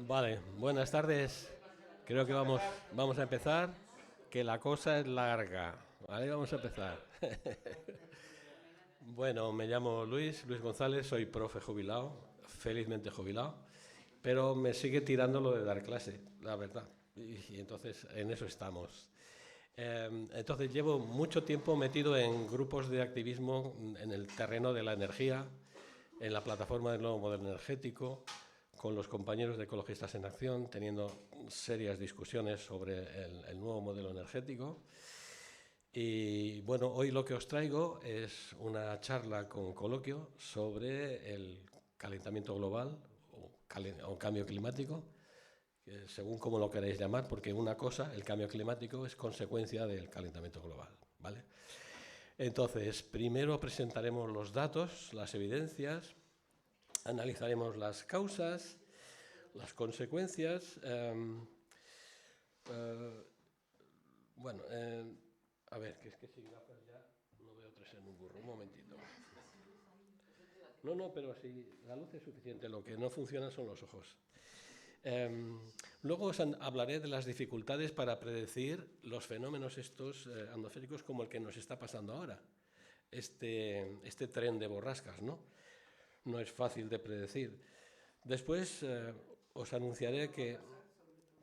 Vale, buenas tardes. Creo que vamos a empezar, que la cosa es larga. Vale, vamos a empezar. Bueno, me llamo Luis González, soy profe jubilado, felizmente jubilado, pero me sigue tirando lo de dar clase, la verdad. Y entonces en eso estamos. Entonces llevo mucho tiempo metido en grupos de activismo en el terreno de la energía, en la plataforma del nuevo modelo energético, con los compañeros de Ecologistas en Acción, teniendo serias discusiones sobre el nuevo modelo energético. Y bueno, hoy lo que os traigo es una charla con coloquio sobre el calentamiento global o cambio climático, según como lo queréis llamar, porque una cosa, el cambio climático, es consecuencia del calentamiento global, ¿vale? Entonces, primero presentaremos los datos, las evidencias, analizaremos las causas, las consecuencias. Bueno, a ver, que es que sin gafas ya no veo tres en un burro. Un momentito. No, pero si la luz es suficiente, lo que no funciona son los ojos. Luego os hablaré de las dificultades para predecir los fenómenos estos atmosféricos como el que nos está pasando ahora. Este tren de borrascas, ¿no? No es fácil de predecir. Después os anunciaré que...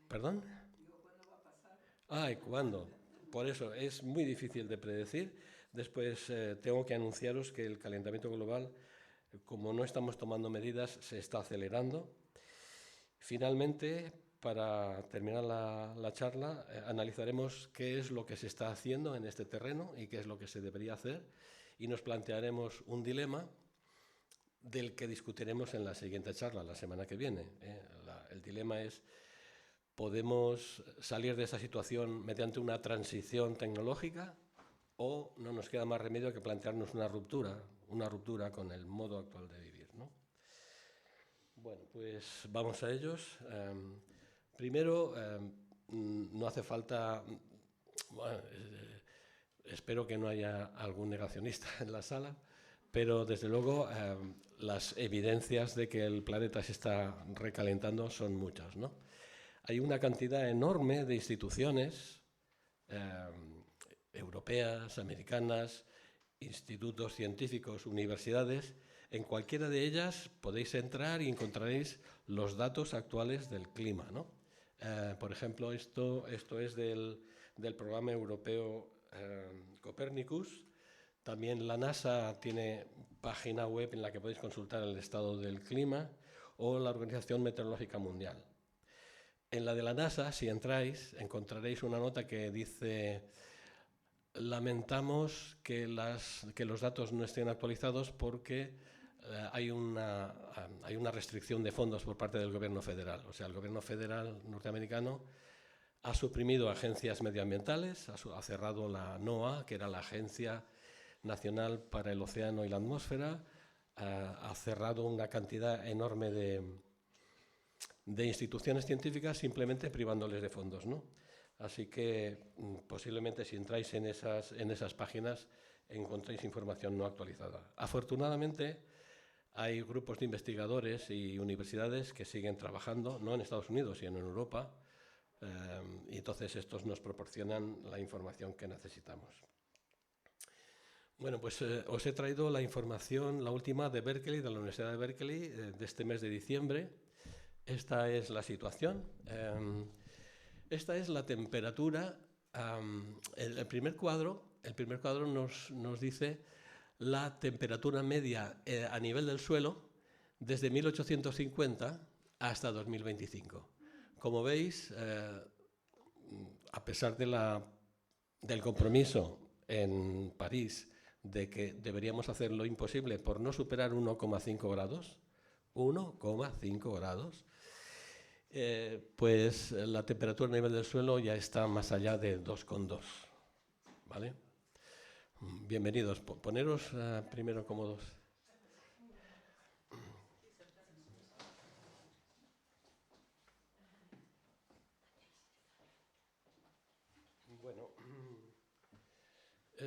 ¿Perdón? ¿Y cuándo? Por eso es muy difícil de predecir. Después tengo que anunciaros que el calentamiento global, como no estamos tomando medidas, se está acelerando. Finalmente, para terminar la charla, analizaremos qué es lo que se está haciendo en este terreno y qué es lo que se debería hacer, y nos plantearemos un dilema del que discutiremos en la siguiente charla, la semana que viene. El dilema es: ¿podemos salir de esa situación mediante una transición tecnológica o no nos queda más remedio que plantearnos una ruptura con el modo actual de vivir, ¿no? Bueno, pues vamos a ellos. Primero, no hace falta... Bueno, espero que no haya algún negacionista en la sala, pero desde luego las evidencias de que el planeta se está recalentando son muchas, ¿no? Hay una cantidad enorme de instituciones europeas, americanas, institutos científicos, universidades. En cualquiera de ellas podéis entrar y encontraréis los datos actuales del clima, ¿no? Por ejemplo, esto es del programa europeo Copernicus. También la NASA tiene página web en la que podéis consultar el estado del clima, o la Organización Meteorológica Mundial. En la de la NASA, si entráis, encontraréis una nota que dice: lamentamos que los datos no estén actualizados porque hay una restricción de fondos por parte del gobierno federal. O sea, el gobierno federal norteamericano ha suprimido agencias medioambientales, ha cerrado la NOAA, que era la Agencia Nacional para el Océano y la Atmósfera, ha cerrado una cantidad enorme de instituciones científicas, simplemente privándoles de fondos, ¿no? Así que posiblemente si entráis en esas páginas encontréis información no actualizada. Afortunadamente hay grupos de investigadores y universidades que siguen trabajando, no en Estados Unidos, sino en Europa, y entonces estos nos proporcionan la información que necesitamos. Bueno, pues os he traído la información, la última de Berkeley, de la Universidad de Berkeley, de este mes de diciembre. Esta es la situación. Esta es la temperatura. El primer cuadro nos dice la temperatura media a nivel del suelo desde 1850 hasta 2025. Como veis, a pesar del compromiso en París de que deberíamos hacer lo imposible por no superar 1,5 grados, 1,5 grados, pues la temperatura a nivel del suelo ya está más allá de 2,2. ¿Vale? Bienvenidos. Poneros primero cómodos. Bueno,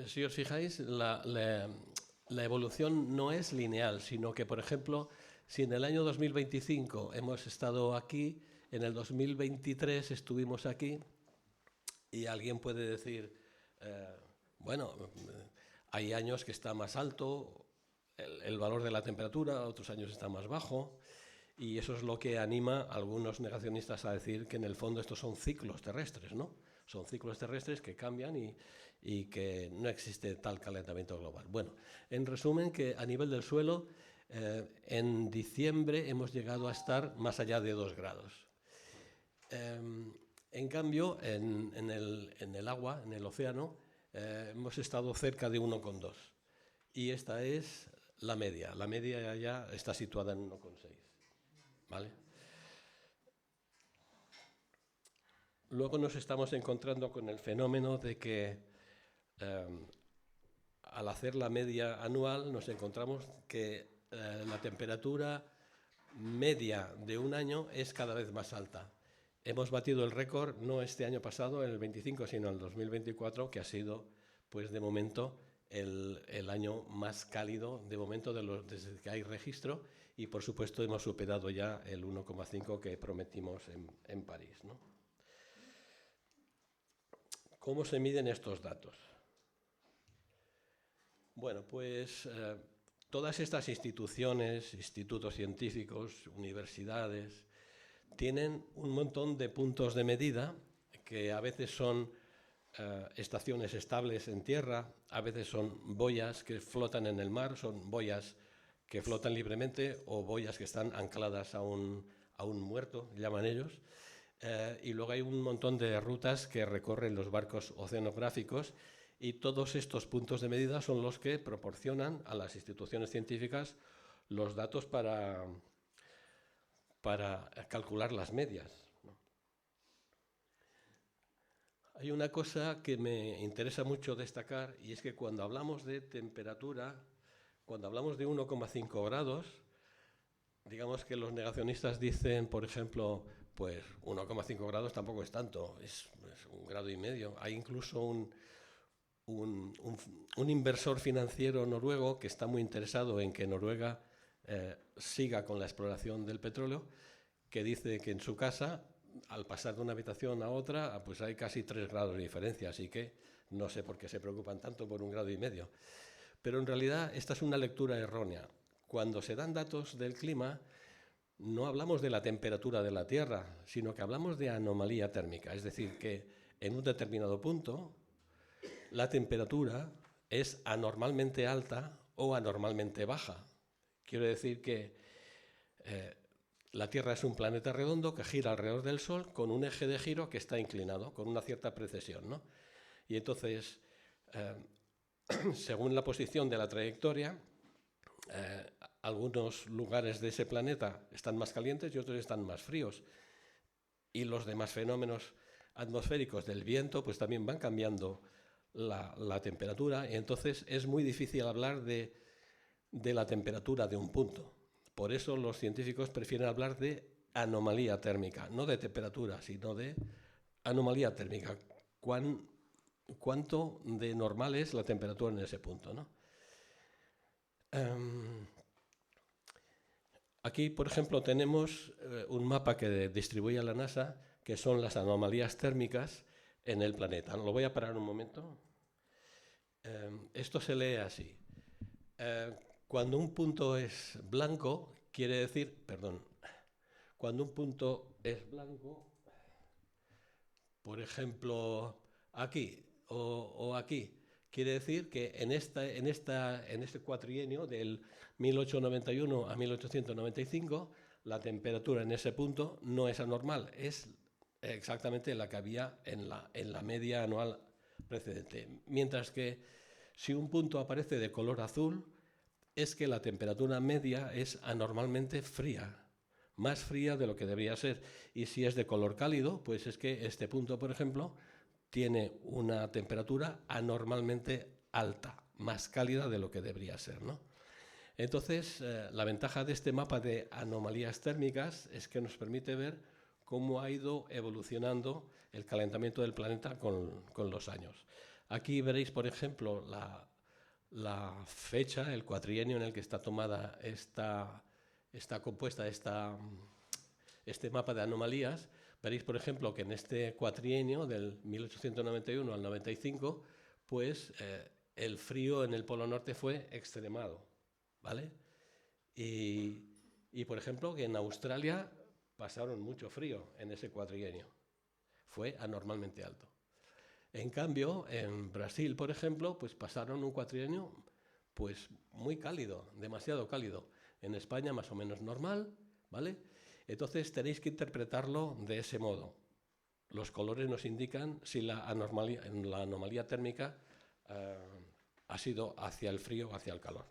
si os fijáis, la evolución no es lineal, sino que, por ejemplo, si en el año 2025 hemos estado aquí, En el 2023 estuvimos aquí y alguien puede decir, bueno, hay años que está más alto el valor de la temperatura, otros años está más bajo, y eso es lo que anima a algunos negacionistas a decir que en el fondo estos son ciclos terrestres, ¿no? Son ciclos terrestres que cambian y que no existe tal calentamiento global. Bueno, en resumen, que a nivel del suelo, en diciembre hemos llegado a estar más allá de 2 grados. En cambio, en el agua, en el océano, hemos estado cerca de 1,2. Y esta es la media. La media ya está situada en 1,6. ¿Vale? Luego nos estamos encontrando con el fenómeno de que al hacer la media anual nos encontramos que la temperatura media de un año es cada vez más alta. Hemos batido el récord no este año pasado, en el 25, sino en el 2024, que ha sido, pues de momento, el año más cálido de momento desde que hay registro, y por supuesto hemos superado ya el 1,5 que prometimos en París, ¿no? ¿Cómo se miden estos datos? Bueno, pues todas estas instituciones, institutos científicos, universidades, tienen un montón de puntos de medida que a veces son estaciones estables en tierra, a veces son boyas que flotan en el mar, son boyas que flotan libremente o boyas que están ancladas a un muerto, llaman ellos. Y luego hay un montón de rutas que recorren los barcos oceanográficos, y todos estos puntos de medida son los que proporcionan a las instituciones científicas los datos para calcular las medias. Hay una cosa que me interesa mucho destacar, y es que cuando hablamos de temperatura, cuando hablamos de 1,5 grados, digamos que los negacionistas dicen, por ejemplo, pues 1,5 grados tampoco es tanto, es 1,5 grados. Hay incluso un inversor financiero noruego que está muy interesado en que Noruega siga con la exploración del petróleo, que dice que en su casa, al pasar de una habitación a otra, pues hay casi 3 grados de diferencia, así que no sé por qué se preocupan tanto por 1,5 grados. Pero en realidad esta es una lectura errónea. Cuando se dan datos del clima, no hablamos de la temperatura de la Tierra, sino que hablamos de anomalía térmica, es decir, que en un determinado punto la temperatura es anormalmente alta o anormalmente baja. Quiero decir que la Tierra es un planeta redondo que gira alrededor del Sol con un eje de giro que está inclinado, con una cierta precesión, ¿no? Y entonces, según la posición de la trayectoria, algunos lugares de ese planeta están más calientes y otros están más fríos. Y los demás fenómenos atmosféricos del viento pues también van cambiando la temperatura, y entonces es muy difícil hablar de la temperatura de un punto. Por eso los científicos prefieren hablar de anomalía térmica, no de temperatura, sino de anomalía térmica. ¿Cuánto de normal es la temperatura en ese punto, ¿no? Aquí, por ejemplo, tenemos un mapa que distribuye la NASA, que son las anomalías térmicas en el planeta. Lo voy a parar un momento. Esto se lee así. Cuando un punto es blanco, quiere decir, cuando un punto es blanco, por ejemplo, aquí o aquí, quiere decir que en este cuatrienio del 1891 a 1895, la temperatura en ese punto no es anormal, es exactamente la que había en la media anual precedente. Mientras que si un punto aparece de color azul, es que la temperatura media es anormalmente fría, más fría de lo que debería ser. Y si es de color cálido, pues es que este punto, por ejemplo, tiene una temperatura anormalmente alta, más cálida de lo que debería ser, ¿no? Entonces, la ventaja de este mapa de anomalías térmicas es que nos permite ver cómo ha ido evolucionando el calentamiento del planeta con los años. Aquí veréis, por ejemplo, la fecha, el cuatrienio en el que está tomada esta este mapa de anomalías, veréis, por ejemplo, que en este cuatrienio del 1891 al 95, pues el frío en el Polo Norte fue extremado, ¿vale? Y, por ejemplo, que en Australia pasaron mucho frío en ese cuatrienio. Fue anormalmente alto. En cambio, en Brasil, por ejemplo, pues pasaron un cuatrienio pues muy cálido, demasiado cálido. En España más o menos normal, ¿vale? Entonces tenéis que interpretarlo de ese modo. Los colores nos indican si la anomalía térmica ha sido hacia el frío o hacia el calor.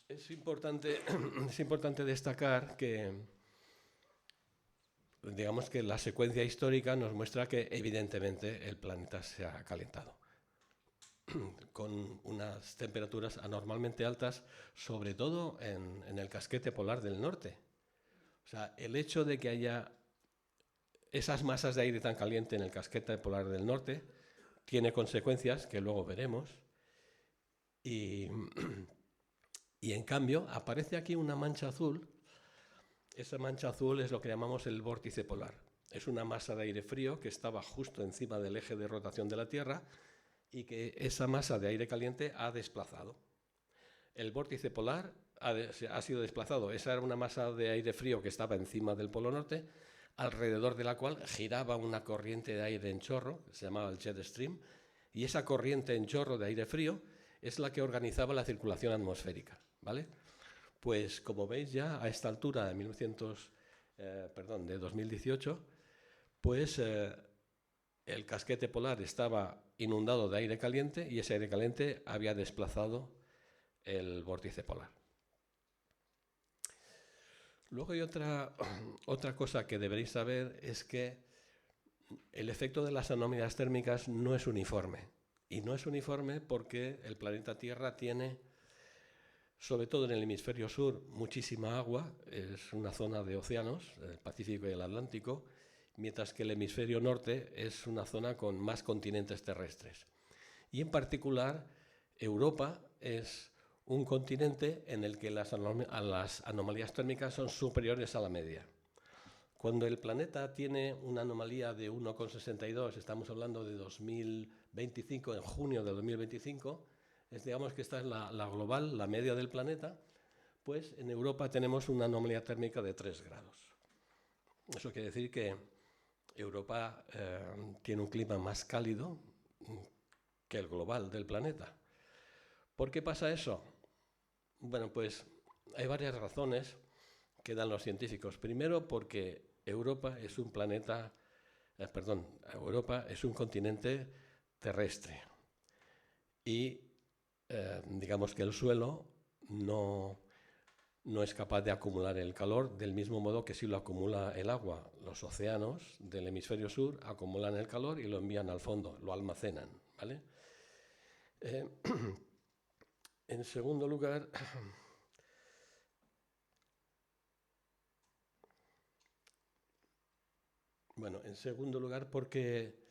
Es importante destacar que, digamos que la secuencia histórica nos muestra que evidentemente el planeta se ha calentado con unas temperaturas anormalmente altas, sobre todo en el casquete polar del norte. O sea, el hecho de que haya esas masas de aire tan caliente en el casquete polar del norte tiene consecuencias que luego veremos. Y en cambio aparece aquí una mancha azul. Esa mancha azul es lo que llamamos el vórtice polar. Es una masa de aire frío que estaba justo encima del eje de rotación de la Tierra y que esa masa de aire caliente ha desplazado. El vórtice polar ha sido desplazado. Esa era una masa de aire frío que estaba encima del Polo Norte, alrededor de la cual giraba una corriente de aire en chorro, que se llamaba el jet stream, y esa corriente en chorro de aire frío es la que organizaba la circulación atmosférica, ¿vale? Pues como veis ya a esta altura de 2018, pues el casquete polar estaba inundado de aire caliente y ese aire caliente había desplazado el vórtice polar. Luego hay otra cosa que deberéis saber, es que el efecto de las anomalías térmicas no es uniforme. Y no es uniforme porque el planeta Tierra tiene, sobre todo en el hemisferio sur, muchísima agua, es una zona de océanos, el Pacífico y el Atlántico, mientras que el hemisferio norte es una zona con más continentes terrestres. Y en particular, Europa es un continente en el que las anomalías térmicas son superiores a la media. Cuando el planeta tiene una anomalía de 1,62, estamos hablando de 2025, en junio de 2025, digamos que esta es la global, la media del planeta, pues en Europa tenemos una anomalía térmica de 3 grados. Eso quiere decir que Europa tiene un clima más cálido que el global del planeta. ¿Por qué pasa eso? Bueno, pues hay varias razones que dan los científicos. Primero, porque Europa es un Europa es un continente terrestre y digamos que el suelo no es capaz de acumular el calor del mismo modo que si lo acumula el agua. Los océanos del hemisferio sur acumulan el calor y lo envían al fondo, lo almacenan, ¿vale? En segundo lugar, porque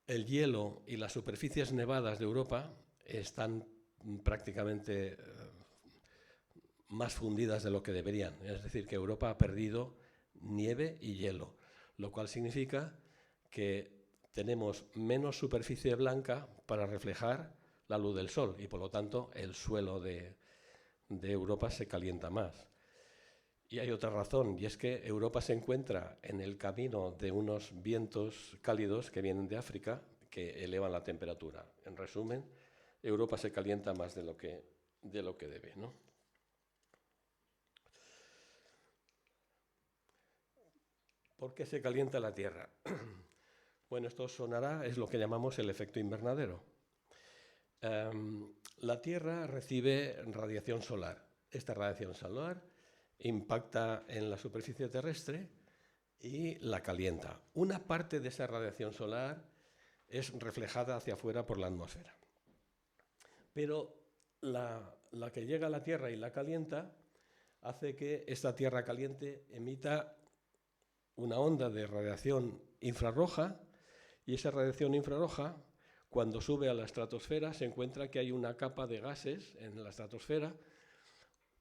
el hielo y las superficies nevadas de Europa están prácticamente más fundidas de lo que deberían. Es decir, que Europa ha perdido nieve y hielo, lo cual significa que tenemos menos superficie blanca para reflejar la luz del sol y por lo tanto el suelo de Europa se calienta más. Y hay otra razón, y es que Europa se encuentra en el camino de unos vientos cálidos que vienen de África que elevan la temperatura. En resumen, Europa se calienta más de lo que debe, ¿no? ¿Por qué se calienta la Tierra? Bueno, esto sonará, es lo que llamamos el efecto invernadero. La Tierra recibe radiación solar. Esta radiación solar impacta en la superficie terrestre y la calienta. Una parte de esa radiación solar es reflejada hacia afuera por la atmósfera. Pero la que llega a la Tierra y la calienta hace que esta Tierra caliente emita una onda de radiación infrarroja, y esa radiación infrarroja, cuando sube a la estratosfera, se encuentra que hay una capa de gases en la estratosfera.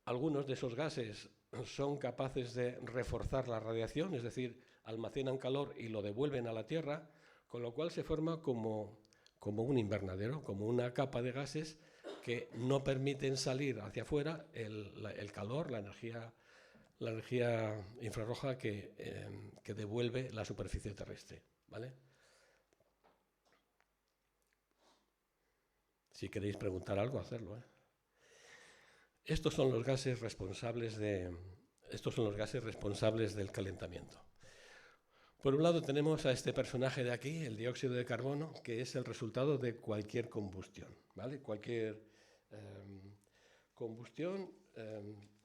Algunos de esos gases son capaces de reforzar la radiación, es decir, almacenan calor y lo devuelven a la Tierra, con lo cual se forma como un invernadero, como una capa de gases que no permiten salir hacia afuera el calor, la energía infrarroja que devuelve la superficie terrestre, ¿vale? Si queréis preguntar algo, hacerlo, ¿eh? Estos son los gases responsables del calentamiento. Por un lado tenemos a este personaje de aquí, el dióxido de carbono, que es el resultado de cualquier combustión, ¿vale? Cualquier combustión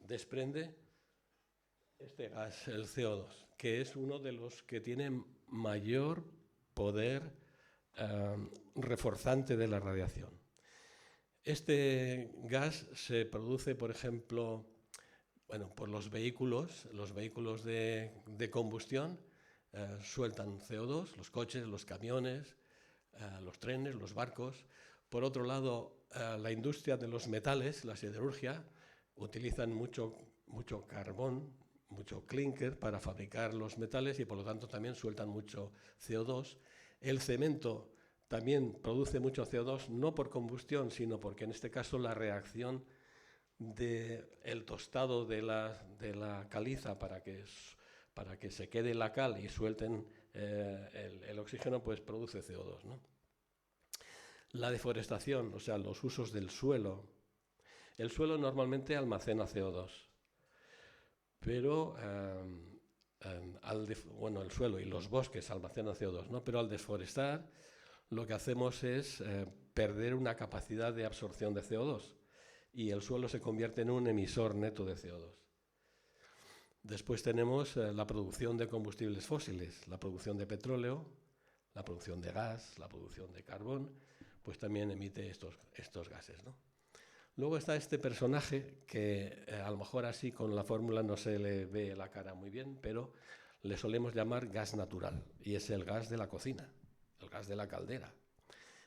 desprende este gas, el CO2, que es uno de los que tiene mayor poder reforzante de la radiación. Este gas se produce, por ejemplo, por los vehículos de combustión. Sueltan CO2, los coches, los camiones, los trenes, los barcos. Por otro lado, la industria de los metales, la siderurgia, utilizan mucho carbón, mucho clinker para fabricar los metales y por lo tanto también sueltan mucho CO2. El cemento también produce mucho CO2, no por combustión, sino porque en este caso la reacción del tostado de la caliza para que se quede la cal y suelten el oxígeno, pues produce CO2, ¿no? La deforestación, o sea, los usos del suelo. El suelo normalmente almacena CO2, pero el suelo y los bosques almacenan CO2, ¿no? Pero al deforestar lo que hacemos es perder una capacidad de absorción de CO2 y el suelo se convierte en un emisor neto de CO2. Después tenemos la producción de combustibles fósiles, la producción de petróleo, la producción de gas, la producción de carbón, pues también emite estos gases, ¿no? Luego está este personaje que a lo mejor así con la fórmula no se le ve la cara muy bien, pero le solemos llamar gas natural, y es el gas de la cocina, el gas de la caldera.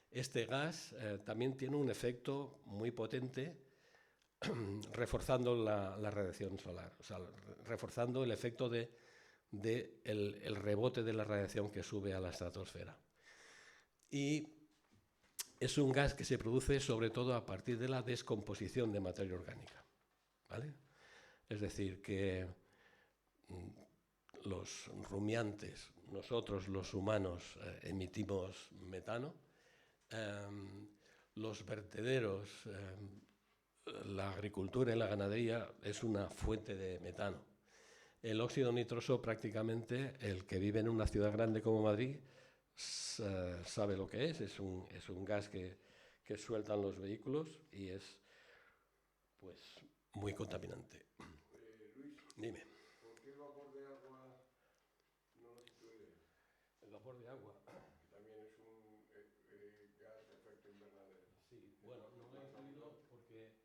Este gas también tiene un efecto muy potente reforzando la radiación solar, o sea, reforzando el efecto el rebote de la radiación que sube a la estratosfera. Y es un gas que se produce sobre todo a partir de la descomposición de materia orgánica, ¿vale? Es decir, que los rumiantes, nosotros los humanos emitimos metano, los vertederos, la agricultura y la ganadería es una fuente de metano. El óxido nitroso prácticamente, el que vive en una ciudad grande como Madrid, sabe lo que es un gas que sueltan los vehículos y es pues muy contaminante. Luis, Dime. ¿por qué el vapor de agua no lo sustituye? El vapor de agua. Que también es un gas de efecto invernadero. Sí, bueno, no lo he incluido porque...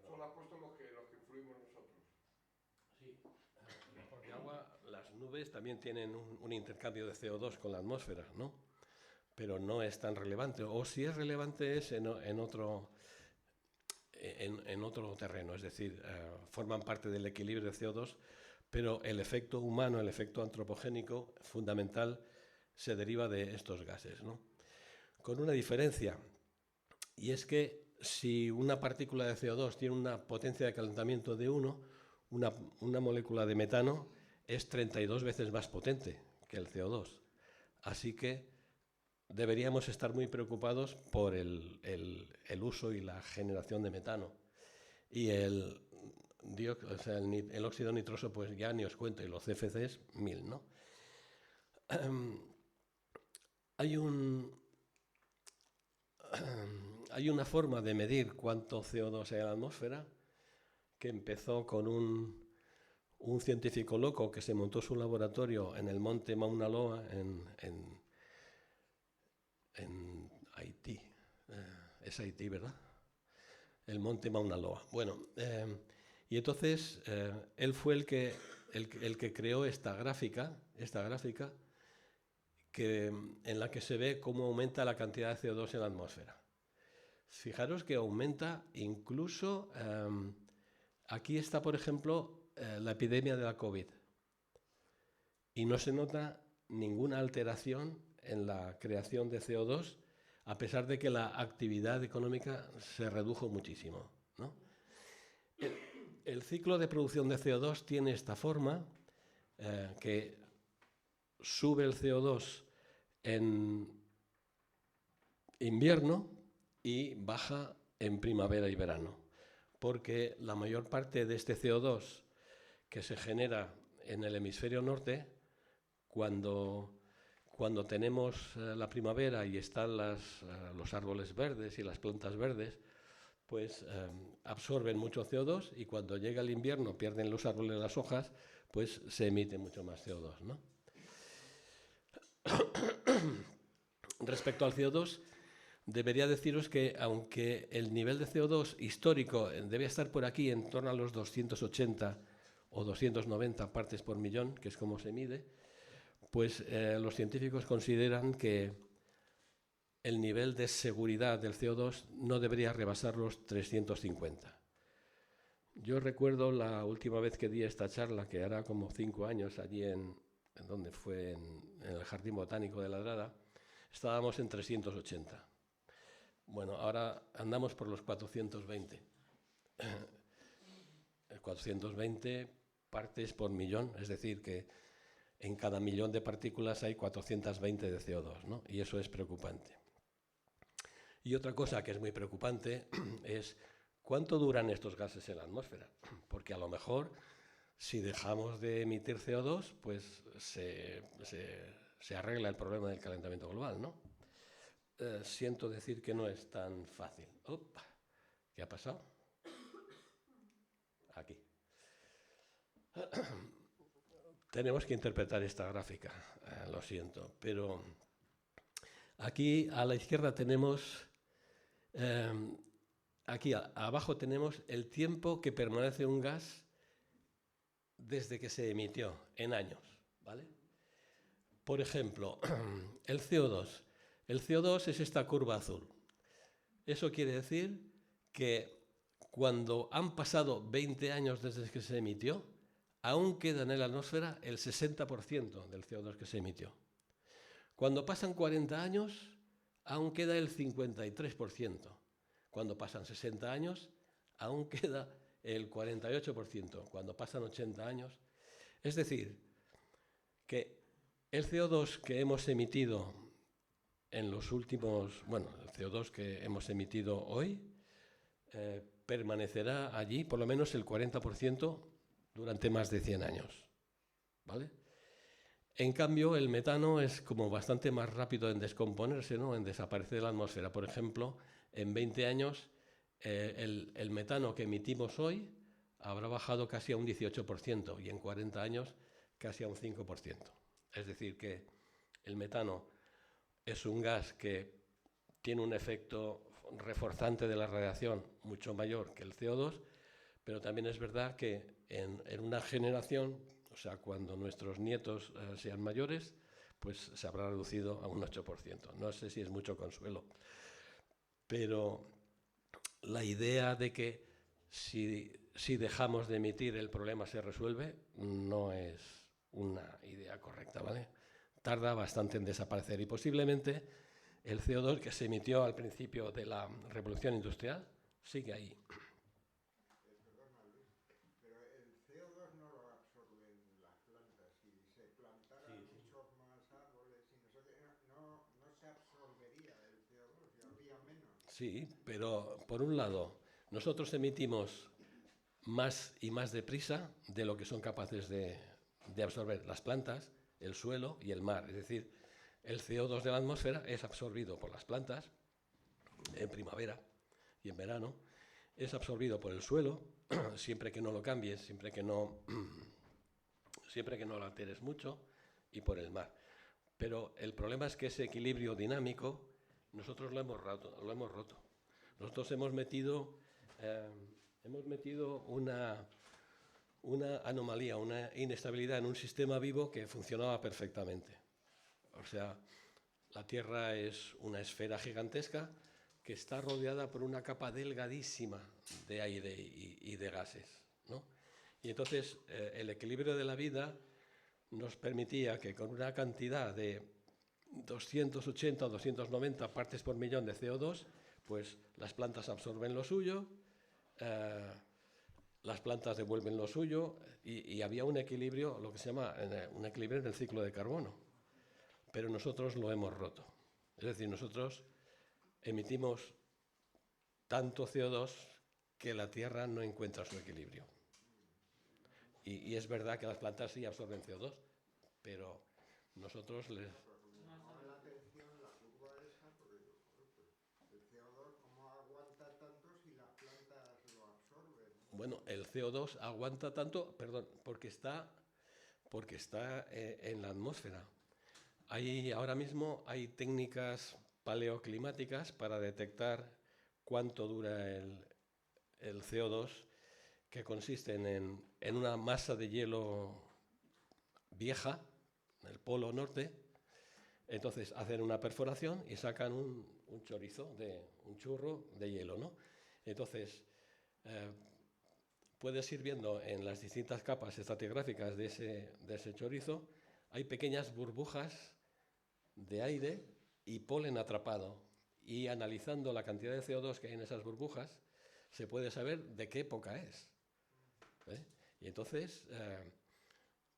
Solo ha puesto los que influimos nosotros. Sí, el vapor de agua, las nubes también tienen un intercambio de CO2 con la atmósfera, ¿no? Pero no es tan relevante, o si es relevante es en otro terreno, es decir, forman parte del equilibrio de CO2, pero el efecto humano, el efecto antropogénico fundamental se deriva de estos gases, ¿no? Con una diferencia, y es que si una partícula de CO2 tiene una potencia de calentamiento de 1, una molécula de metano es 32 veces más potente que el CO2. Así que deberíamos estar muy preocupados por el uso y la generación de metano. Y el óxido nitroso, pues ya ni os cuento, y los CFCs, 1000, ¿no? Hay una forma de medir cuánto CO2 hay en la atmósfera que empezó con un científico loco que se montó su laboratorio en el monte Mauna Loa en Haití. Es Haití, ¿verdad? El monte Mauna Loa. Bueno, y entonces él fue el que creó esta gráfica en la que se ve cómo aumenta la cantidad de CO2 en la atmósfera. Fijaros que aumenta incluso, aquí está, por ejemplo, la epidemia de la COVID. Y no se nota ninguna alteración en la creación de CO2, a pesar de que la actividad económica se redujo muchísimo, ¿no? El ciclo de producción de CO2 tiene esta forma, que sube el CO2 en invierno y baja en primavera y verano, porque la mayor parte de este CO2 que se genera en el hemisferio norte, cuando tenemos la primavera y están los árboles verdes y las plantas verdes, pues absorben mucho CO2, y cuando llega el invierno, pierden los árboles las hojas, pues se emite mucho más CO2, ¿no? Respecto al CO2, debería deciros que aunque el nivel de CO2 histórico debe estar por aquí en torno a los 280 o 290 partes por millón, que es como se mide, pues los científicos consideran que el nivel de seguridad del CO2 no debería rebasar los 350. Yo recuerdo la última vez que di esta charla, que hará como 5 años, allí en donde fue, en el Jardín Botánico de Ladrada, estábamos en 380. Bueno, ahora andamos por los 420. 420 partes por millón, es decir, que en cada millón de partículas hay 420 de CO2, ¿no? Y eso es preocupante. Y otra cosa que es muy preocupante es cuánto duran estos gases en la atmósfera, porque a lo mejor si dejamos de emitir CO2, pues se arregla el problema del calentamiento global, ¿no? Siento decir que no es tan fácil. Opa, ¿qué ha pasado? Aquí. Tenemos que interpretar esta gráfica, lo siento, pero aquí a la izquierda tenemos, aquí abajo tenemos el tiempo que permanece un gas desde que se emitió, en años, ¿vale? Por ejemplo, el CO2. El CO2 es esta curva azul. Eso quiere decir que cuando han pasado 20 años desde que se emitió, aún queda en la atmósfera el 60% del CO2 que se emitió. Cuando pasan 40 años, aún queda el 53%. Cuando pasan 60 años, aún queda el 48%. Cuando pasan 80 años. Es decir, que el CO2 que hemos emitido en los últimos, bueno, el CO2 que hemos emitido hoy, permanecerá allí por lo menos el 40% durante más de 100 años, ¿vale? En cambio, el metano es como bastante más rápido en descomponerse, ¿no? En desaparecer de la atmósfera. Por ejemplo, en 20 años, el metano que emitimos hoy habrá bajado casi a un 18% y en 40 años casi a un 5%. Es decir, que el metano es un gas que tiene un efecto reforzante de la radiación mucho mayor que el CO2, pero también es verdad que en una generación, o sea, cuando nuestros nietos sean mayores, pues se habrá reducido a un 8%. No sé si es mucho consuelo, pero la idea de que si dejamos de emitir el problema se resuelve no es una idea correcta, ¿vale? Tarda bastante en desaparecer y posiblemente el CO2 que se emitió al principio de la revolución industrial sigue ahí. Perdona, Luis, pero el CO2 no lo absorben las plantas. Si se plantaran muchos más árboles y no se absorbería el CO2 y habría menos. Sí, pero por un lado, nosotros emitimos más y más deprisa de lo que son capaces de absorber las plantas, el suelo y el mar. Es decir, el CO2 de la atmósfera es absorbido por las plantas en primavera y en verano, es absorbido por el suelo, siempre que no lo cambies, siempre que no siempre que no la alteres mucho, y por el mar. Pero el problema es que ese equilibrio dinámico nosotros lo hemos roto. Nosotros hemos metido una anomalía, una inestabilidad en un sistema vivo que funcionaba perfectamente. O sea, la Tierra es una esfera gigantesca que está rodeada por una capa delgadísima de aire y de gases, ¿no? Y entonces el equilibrio de la vida nos permitía que con una cantidad de 280 o 290 partes por millón de CO2, pues las plantas absorben lo suyo, las plantas devuelven lo suyo, y había un equilibrio, lo que se llama un equilibrio en el ciclo de carbono. Pero nosotros lo hemos roto. Es decir, nosotros emitimos tanto CO2 que la Tierra no encuentra su equilibrio. Y es verdad que las plantas sí absorben CO2, pero nosotros les... Llama la atención la curva esa, porque el CO2, ¿cómo aguanta tanto si las plantas lo absorben? Bueno, el CO2 aguanta tanto, perdón, porque está en la atmósfera. Ahora mismo hay técnicas paleoclimáticas para detectar cuánto dura el CO2, que consisten en una masa de hielo vieja, en el polo norte. Entonces hacen una perforación y sacan un chorizo, un churro de hielo, ¿no? Entonces puedes ir viendo en las distintas capas estratigráficas de ese chorizo, hay pequeñas burbujas de aire y polen atrapado. Y analizando la cantidad de CO2 que hay en esas burbujas, se puede saber de qué época es. Y entonces,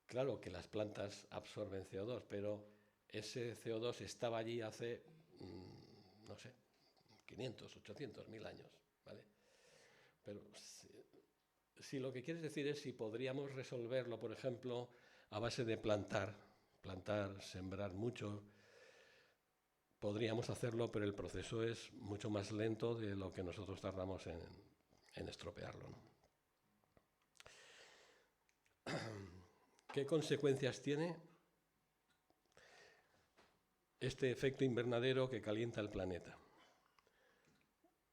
claro que las plantas absorben CO2, pero ese CO2 estaba allí hace, no sé, 500, 800, 1000 años, ¿vale? Pero si lo que quieres decir es si podríamos resolverlo, por ejemplo, a base de plantar, sembrar mucho, podríamos hacerlo, pero el proceso es mucho más lento de lo que nosotros tardamos en estropearlo, ¿no? ¿Qué consecuencias tiene este efecto invernadero que calienta el planeta?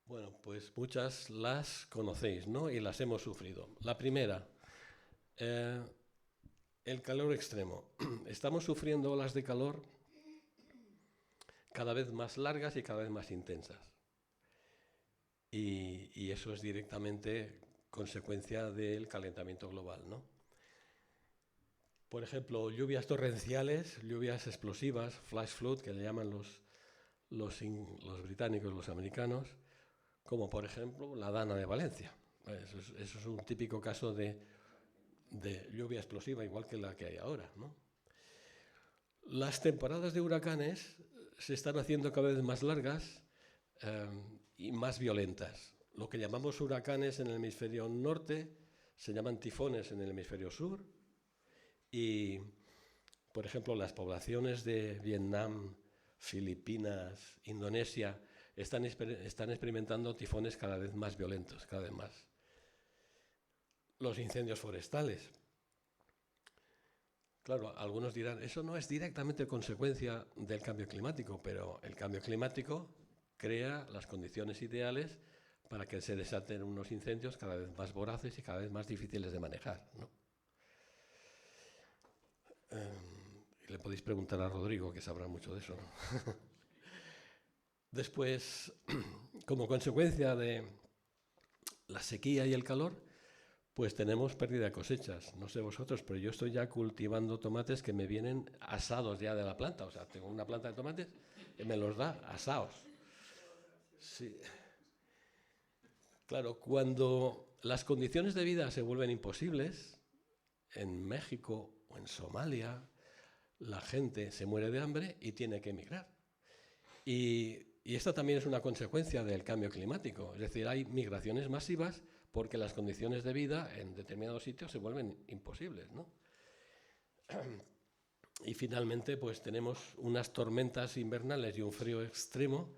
Bueno, pues muchas las conocéis, ¿no? Y las hemos sufrido. La primera, el calor extremo. Estamos sufriendo olas de calor cada vez más largas y cada vez más intensas. Y eso es directamente consecuencia del calentamiento global, ¿no? Por ejemplo, lluvias torrenciales, lluvias explosivas, flash flood, que le llaman los británicos, los americanos, como por ejemplo la Dana de Valencia. Eso es un típico caso de lluvia explosiva, igual que la que hay ahora, ¿no? Las temporadas de huracanes se están haciendo cada vez más largas y más violentas. Lo que llamamos huracanes en el hemisferio norte se llaman tifones en el hemisferio sur. Y, por ejemplo, las poblaciones de Vietnam, Filipinas, Indonesia están experimentando tifones cada vez más violentos, cada vez más. Los incendios forestales. Claro, algunos dirán, eso no es directamente consecuencia del cambio climático, pero el cambio climático crea las condiciones ideales para que se desaten unos incendios cada vez más voraces y cada vez más difíciles de manejar, ¿no? Le podéis preguntar a Rodrigo, que sabrá mucho de eso, ¿no? Después, como consecuencia de la sequía y el calor, pues tenemos pérdida de cosechas. No sé vosotros, pero yo estoy ya cultivando tomates que me vienen asados ya de la planta. O sea, tengo una planta de tomates y me los da asados. Sí. Claro, cuando las condiciones de vida se vuelven imposibles, en México o en Somalia, la gente se muere de hambre y tiene que emigrar. Y esta también es una consecuencia del cambio climático. Es decir, hay migraciones masivas porque las condiciones de vida en determinados sitios se vuelven imposibles, ¿no? Y finalmente, pues tenemos unas tormentas invernales y un frío extremo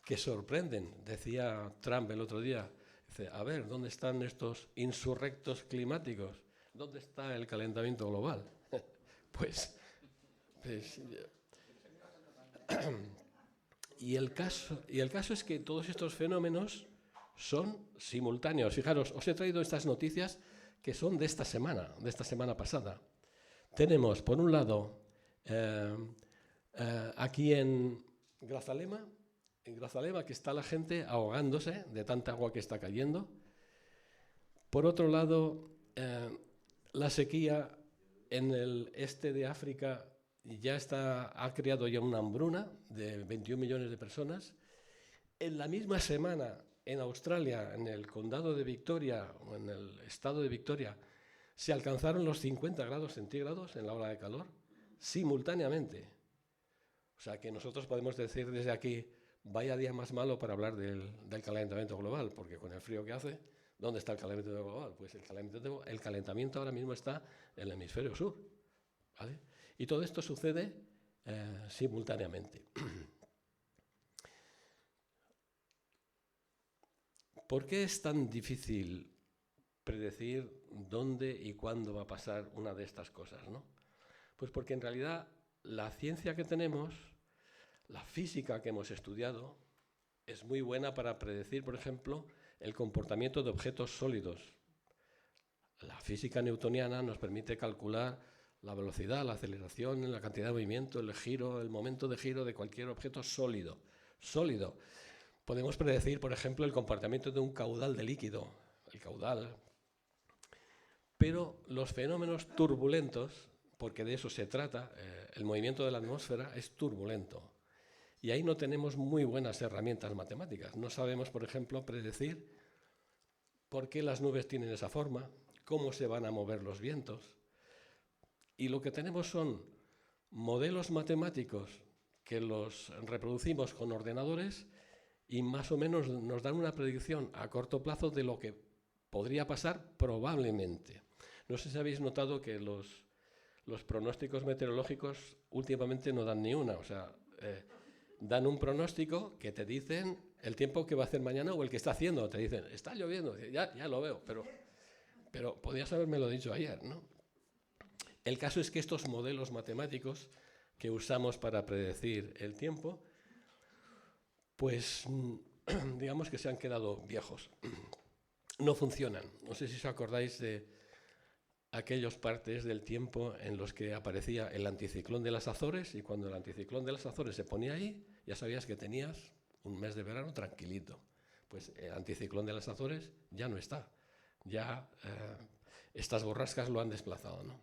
que sorprenden. Decía Trump el otro día, dice, a ver, ¿dónde están estos insurrectos climáticos? ¿dónde está el calentamiento global? pues y el caso es que todos estos fenómenos son simultáneos. Fijaros, os he traído estas noticias que son de esta semana pasada. Tenemos, por un lado, aquí en Grazalema, que está la gente ahogándose de tanta agua que está cayendo. Por otro lado, la sequía en el este de África ha creado ya una hambruna de 21 millones de personas. En la misma semana, en Australia, en el condado de Victoria, o en el estado de Victoria, se alcanzaron los 50 grados centígrados en la ola de calor, simultáneamente. O sea que nosotros podemos decir desde aquí, vaya día más malo para hablar del calentamiento global, porque con el frío que hace, ¿dónde está el calentamiento global? Pues el calentamiento ahora mismo está en el hemisferio sur, ¿vale? Y todo esto sucede simultáneamente. ¿Por qué es tan difícil predecir dónde y cuándo va a pasar una de estas cosas, ¿no? Pues porque en realidad la ciencia que tenemos, la física que hemos estudiado, es muy buena para predecir, por ejemplo, el comportamiento de objetos sólidos. La física newtoniana nos permite calcular la velocidad, la aceleración, la cantidad de movimiento, el giro, el momento de giro de cualquier objeto sólido. Podemos predecir, por ejemplo, el comportamiento de un caudal de líquido, el caudal. Pero los fenómenos turbulentos, porque de eso se trata, el movimiento de la atmósfera es turbulento. Y ahí no tenemos muy buenas herramientas matemáticas. No sabemos, por ejemplo, predecir por qué las nubes tienen esa forma, cómo se van a mover los vientos. Y lo que tenemos son modelos matemáticos que los reproducimos con ordenadores y más o menos nos dan una predicción a corto plazo de lo que podría pasar probablemente. No sé si habéis notado que los pronósticos meteorológicos últimamente no dan ni una. O sea, dan un pronóstico que te dicen el tiempo que va a hacer mañana o el que está haciendo. Te dicen, está lloviendo. Ya lo veo, pero podías habérmelo dicho ayer, ¿no? El caso es que estos modelos matemáticos que usamos para predecir el tiempo, pues digamos que se han quedado viejos. No funcionan. No sé si os acordáis de aquellos partes del tiempo en los que aparecía el anticiclón de las Azores, y cuando el anticiclón de las Azores se ponía ahí, ya sabías que tenías un mes de verano tranquilito. Pues el anticiclón de las Azores ya no está. Ya estas borrascas lo han desplazado, ¿no?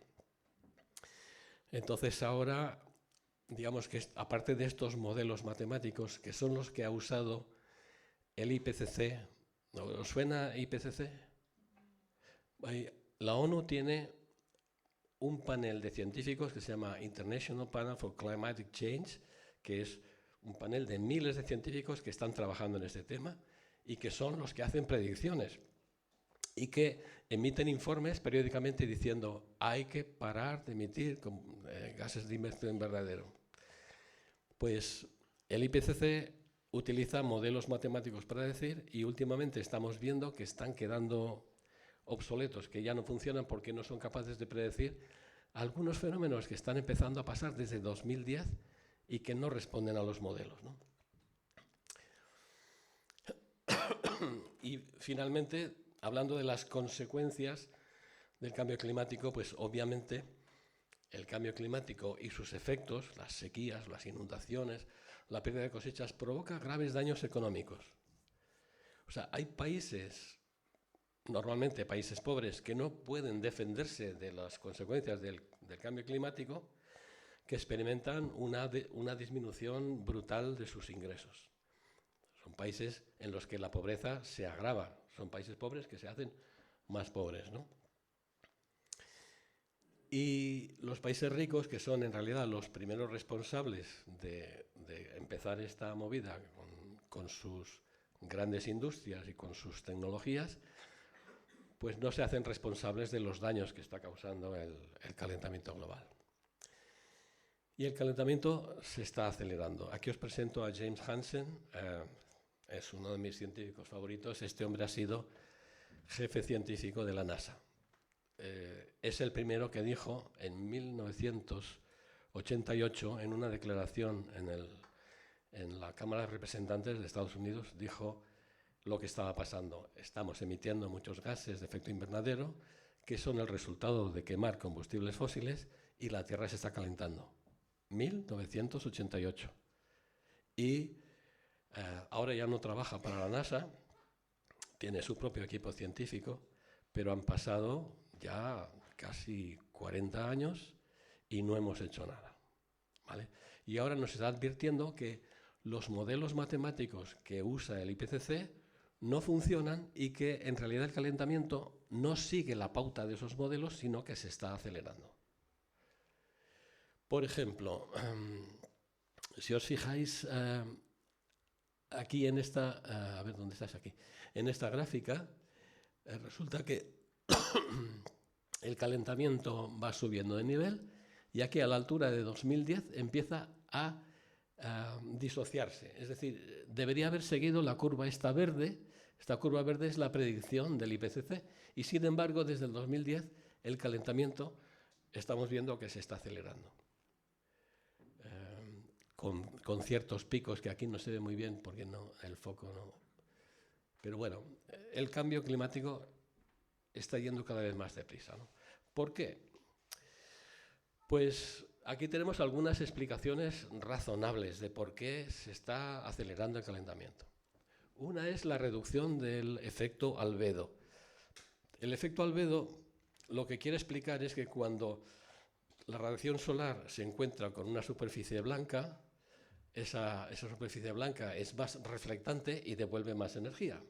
Entonces ahora, digamos que aparte de estos modelos matemáticos, que son los que ha usado el IPCC, ¿os suena IPCC? La ONU tiene un panel de científicos que se llama International Panel for Climatic Change, que es un panel de miles de científicos que están trabajando en este tema y que son los que hacen predicciones y que emiten informes periódicamente diciendo hay que parar de emitir gases de efecto invernadero. Pues el IPCC utiliza modelos matemáticos para decir, y últimamente estamos viendo que están quedando obsoletos, que ya no funcionan porque no son capaces de predecir algunos fenómenos que están empezando a pasar desde 2010 y que no responden a los modelos, ¿no? Y finalmente, hablando de las consecuencias del cambio climático, pues obviamente el cambio climático y sus efectos, las sequías, las inundaciones, la pérdida de cosechas, provoca graves daños económicos. O sea, hay países, normalmente países pobres, que no pueden defenderse de las consecuencias del cambio climático, que experimentan una disminución brutal de sus ingresos. Son países en los que la pobreza se agrava, son países pobres que se hacen más pobres, ¿no? Y los países ricos, que son en realidad los primeros responsables de empezar esta movida con sus grandes industrias y con sus tecnologías, pues no se hacen responsables de los daños que está causando el calentamiento global. Y el calentamiento se está acelerando. Aquí os presento a James Hansen, es uno de mis científicos favoritos. Este hombre ha sido jefe científico de la NASA. es el primero que dijo en 1988, en una declaración en la Cámara de Representantes de Estados Unidos, dijo lo que estaba pasando. Estamos emitiendo muchos gases de efecto invernadero que son el resultado de quemar combustibles fósiles y la Tierra se está calentando. 1988. Y ahora ya no trabaja para la NASA, tiene su propio equipo científico, pero han pasado ya casi 40 años y no hemos hecho nada, ¿vale? Y ahora nos está advirtiendo que los modelos matemáticos que usa el IPCC no funcionan y que en realidad el calentamiento no sigue la pauta de esos modelos, sino que se está acelerando. Por ejemplo, si os fijáis aquí en esta, a ver dónde estás aquí, en esta gráfica, resulta que el calentamiento va subiendo de nivel y aquí a la altura de 2010 empieza a disociarse. Es decir, debería haber seguido la curva esta verde. Esta curva verde es la predicción del IPCC y sin embargo desde el 2010 el calentamiento estamos viendo que se está acelerando. Con ciertos picos que aquí no se ve muy bien porque no, el foco no. Pero bueno, el cambio climático está yendo cada vez más deprisa, ¿no? ¿Por qué? Pues aquí tenemos algunas explicaciones razonables de por qué se está acelerando el calentamiento. Una es la reducción del efecto albedo. El efecto albedo lo que quiere explicar es que cuando la radiación solar se encuentra con una superficie blanca, esa superficie blanca es más reflectante y devuelve más energía.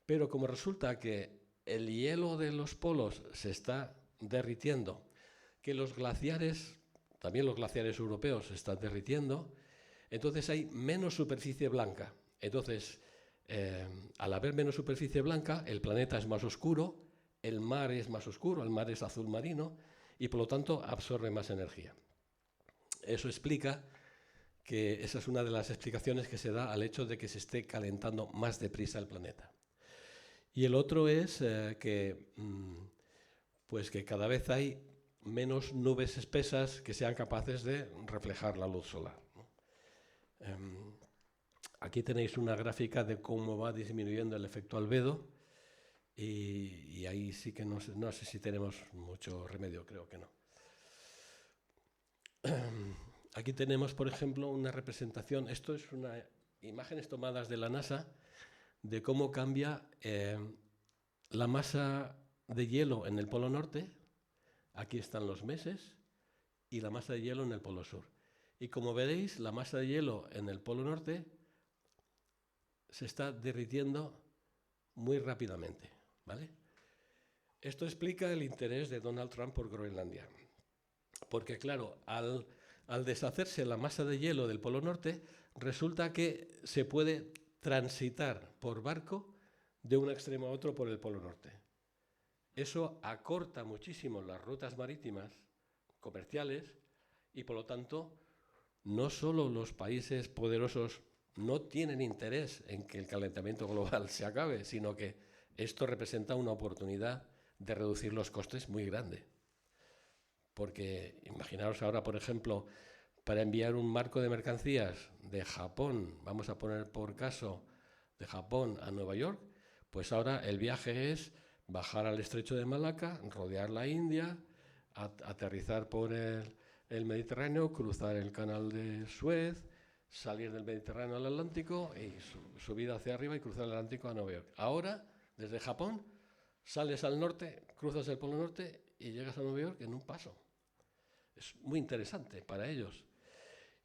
Pero como resulta que el hielo de los polos se está derritiendo, que los glaciares, también los glaciares europeos se están derritiendo, entonces hay menos superficie blanca. Entonces, al haber menos superficie blanca, el planeta es más oscuro, el mar es más oscuro, el mar es azul marino y por lo tanto absorbe más energía. Eso explica que esa es una de las explicaciones que se da al hecho de que se esté calentando más deprisa el planeta. Y el otro es pues que cada vez hay menos nubes espesas que sean capaces de reflejar la luz solar, ¿no? Aquí tenéis una gráfica de cómo va disminuyendo el efecto albedo y ahí sí que no sé si tenemos mucho remedio, creo que no. Aquí tenemos, por ejemplo, una representación, esto es imágenes tomadas de la NASA, de cómo cambia la masa de hielo en el Polo Norte. Aquí están los meses y la masa de hielo en el Polo Sur. Y como veréis, la masa de hielo en el Polo Norte se está derritiendo muy rápidamente, ¿vale? Esto explica el interés de Donald Trump por Groenlandia. Porque claro, al deshacerse la masa de hielo del Polo Norte, resulta que se puede transitar por barco de un extremo a otro por el Polo Norte. Eso acorta muchísimo las rutas marítimas comerciales y por lo tanto no solo los países poderosos no tienen interés en que el calentamiento global se acabe, sino que esto representa una oportunidad de reducir los costes muy grande. Porque imaginaos ahora, por ejemplo, para enviar un barco de mercancías de Japón, vamos a poner por caso, de Japón a Nueva York, pues ahora el viaje es bajar al estrecho de Malaca, rodear la India, aterrizar por el Mediterráneo, cruzar el canal de Suez, salir del Mediterráneo al Atlántico y subir hacia arriba y cruzar el Atlántico a Nueva York. Ahora, desde Japón, sales al norte, cruzas el Polo Norte y llegas a Nueva York en un paso. Es muy interesante para ellos.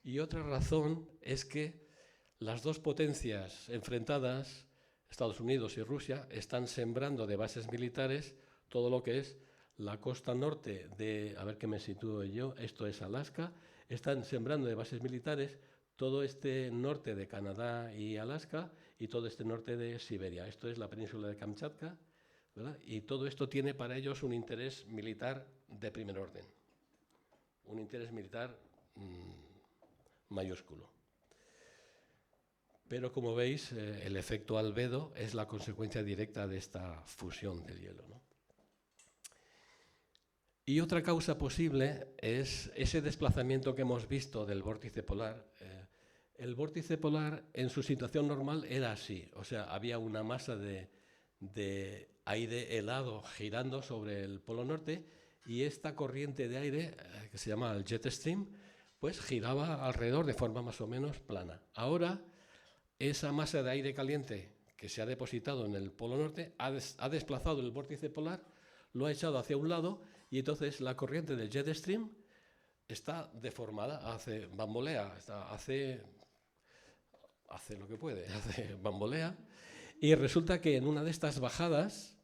Y otra razón es que las dos potencias enfrentadas, Estados Unidos y Rusia, están sembrando de bases militares todo lo que es la costa norte de, a ver qué me sitúo yo, esto es Alaska, están sembrando de bases militares todo este norte de Canadá y Alaska y todo este norte de Siberia. Esto es la península de Kamchatka, ¿verdad? Y todo esto tiene para ellos un interés militar de primer orden, un interés militar mayúsculo. Pero como veis, el efecto albedo es la consecuencia directa de esta fusión del hielo, ¿no? Y otra causa posible es ese desplazamiento que hemos visto del vórtice polar. El vórtice polar en su situación normal era así, o sea, había una masa de aire helado girando sobre el polo norte y esta corriente de aire, que se llama el jet stream, pues giraba alrededor de forma más o menos plana. Ahora, esa masa de aire caliente que se ha depositado en el polo norte ha desplazado el vórtice polar, lo ha echado hacia un lado y entonces la corriente del jet stream está deformada, bambolea, hace lo que puede, bambolea. Y resulta que en una de estas bajadas,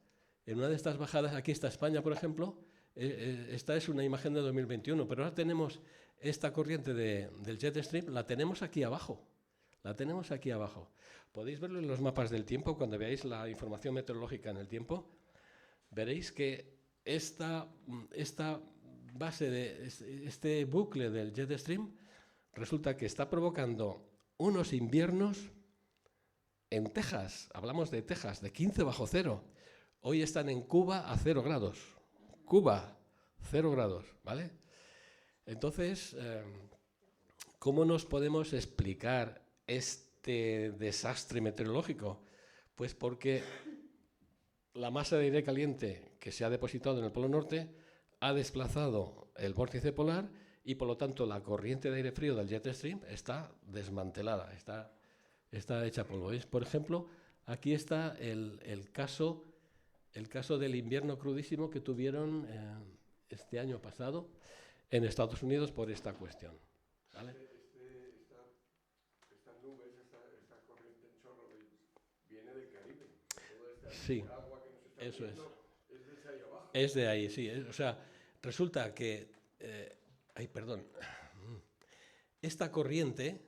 aquí está España, por ejemplo, esta es una imagen de 2021, pero ahora tenemos esta corriente del jet stream, la tenemos aquí abajo. Podéis verlo en los mapas del tiempo, cuando veáis la información meteorológica en el tiempo, veréis que esta base este bucle del jet stream resulta que está provocando unos inviernos en Texas, hablamos de Texas, de 15 bajo cero. Hoy están en Cuba a 0 grados. Cuba, 0 grados, ¿vale? Entonces, ¿cómo nos podemos explicar este desastre meteorológico? Pues porque la masa de aire caliente que se ha depositado en el polo norte ha desplazado el vórtice polar y, por lo tanto, la corriente de aire frío del jet stream está desmantelada, está hecha polvo. Por ejemplo, aquí está el caso del invierno crudísimo que tuvieron este año pasado en Estados Unidos por esta cuestión, ¿vale? Estas nubes, esta corriente en chorro viene del Caribe. Sí, agua que nos está eso viendo, es de ahí abajo. Es de ahí, sí. O sea, resulta que... Esta corriente,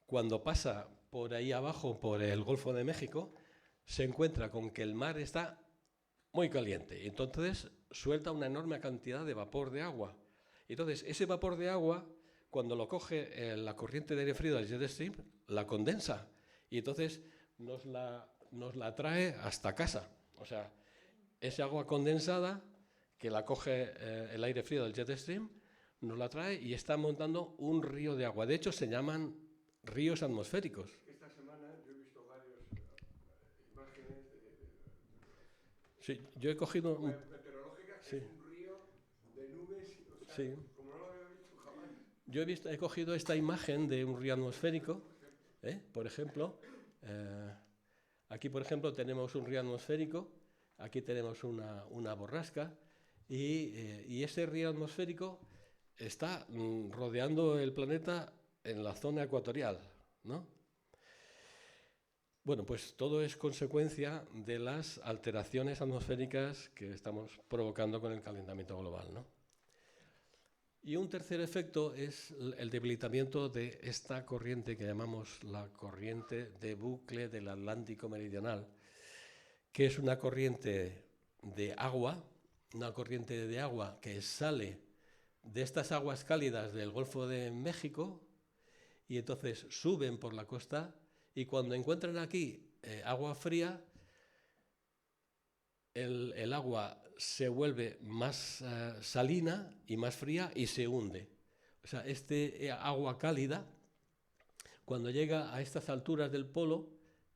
cuando pasa por ahí abajo, por el Golfo de México, se encuentra con que el mar está muy caliente. Y entonces suelta una enorme cantidad de vapor de agua. Entonces, ese vapor de agua, cuando lo coge la corriente de aire frío del jet stream, la condensa. Y entonces nos la trae hasta casa. O sea, esa agua condensada que la coge el aire frío del jet stream, nos la trae y está montando un río de agua. De hecho, se llaman ríos atmosféricos. Esta semana yo he visto varias imágenes Sí, yo he cogido... meteorológicas, sí. es un río de nubes, o sea, Sí. como no lo había visto jamás. Yo he cogido esta imagen de un río atmosférico, por ejemplo. Aquí, por ejemplo, tenemos un río atmosférico, aquí tenemos una borrasca, y ese río atmosférico está rodeando el planeta en la zona ecuatorial, ¿no? Bueno, pues todo es consecuencia de las alteraciones atmosféricas que estamos provocando con el calentamiento global, ¿no? Y un tercer efecto es el debilitamiento de esta corriente que llamamos la corriente de bucle del Atlántico Meridional, que es una corriente de agua que sale de estas aguas cálidas del Golfo de México y entonces suben por la costa y cuando encuentran aquí agua fría, el agua se vuelve más salina y más fría y se hunde. O sea, agua cálida, cuando llega a estas alturas del polo,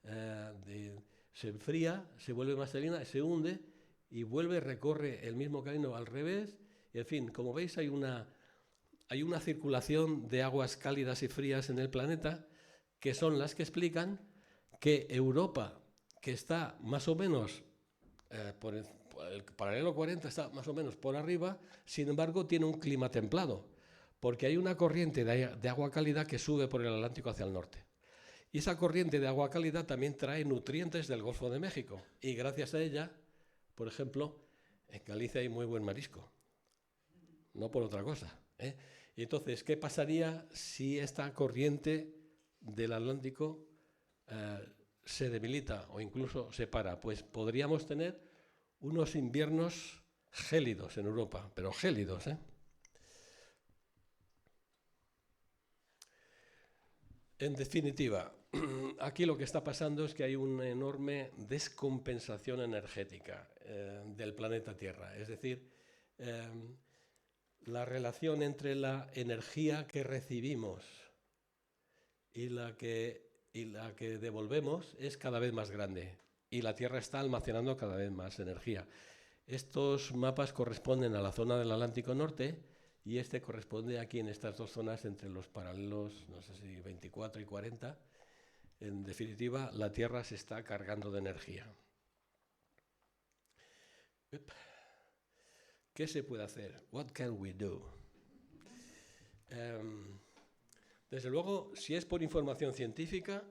se enfría, se vuelve más salina, se hunde y recorre el mismo camino al revés. Y, en fin, como veis, hay una circulación de aguas cálidas y frías en el planeta que son las que explican que Europa, que está más o menos por el paralelo 40, está más o menos por arriba, sin embargo tiene un clima templado, porque hay una corriente de agua cálida que sube por el Atlántico hacia el norte. Y esa corriente de agua cálida también trae nutrientes del Golfo de México, y gracias a ella, por ejemplo, en Galicia hay muy buen marisco, no por otra cosa, ¿eh? Y entonces, ¿qué pasaría si esta corriente del Atlántico se debilita o incluso se para? Pues podríamos tener unos inviernos gélidos en Europa, pero gélidos, ¿eh? En definitiva, aquí lo que está pasando es que hay una enorme descompensación energética del planeta Tierra. Es decir, la relación entre la energía que recibimos y la que devolvemos es cada vez más grande y la Tierra está almacenando cada vez más energía. Estos mapas corresponden a la zona del Atlántico Norte y este corresponde aquí en estas dos zonas entre los paralelos, no sé si 24 y 40. En definitiva, la Tierra se está cargando de energía. ¿Qué se puede hacer? What can we do? Desde luego, si es por información científica,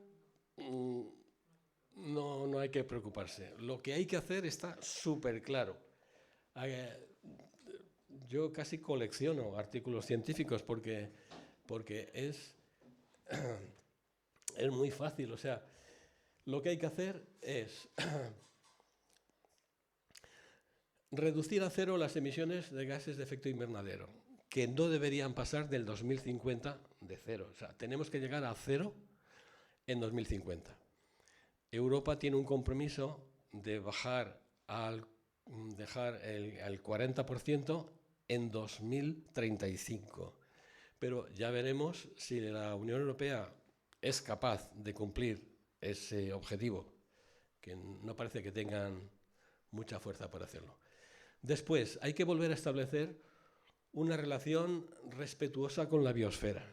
no hay que preocuparse. Lo que hay que hacer está súper claro. Yo casi colecciono artículos científicos porque es muy fácil. O sea, lo que hay que hacer es reducir a cero las emisiones de gases de efecto invernadero, que no deberían pasar del 2050 de cero. O sea, tenemos que llegar a cero en 2050. Europa tiene un compromiso de dejar el 40% en 2035. Pero ya veremos si la Unión Europea es capaz de cumplir ese objetivo, que no parece que tengan mucha fuerza para hacerlo. Después, hay que volver a establecer una relación respetuosa con la biosfera,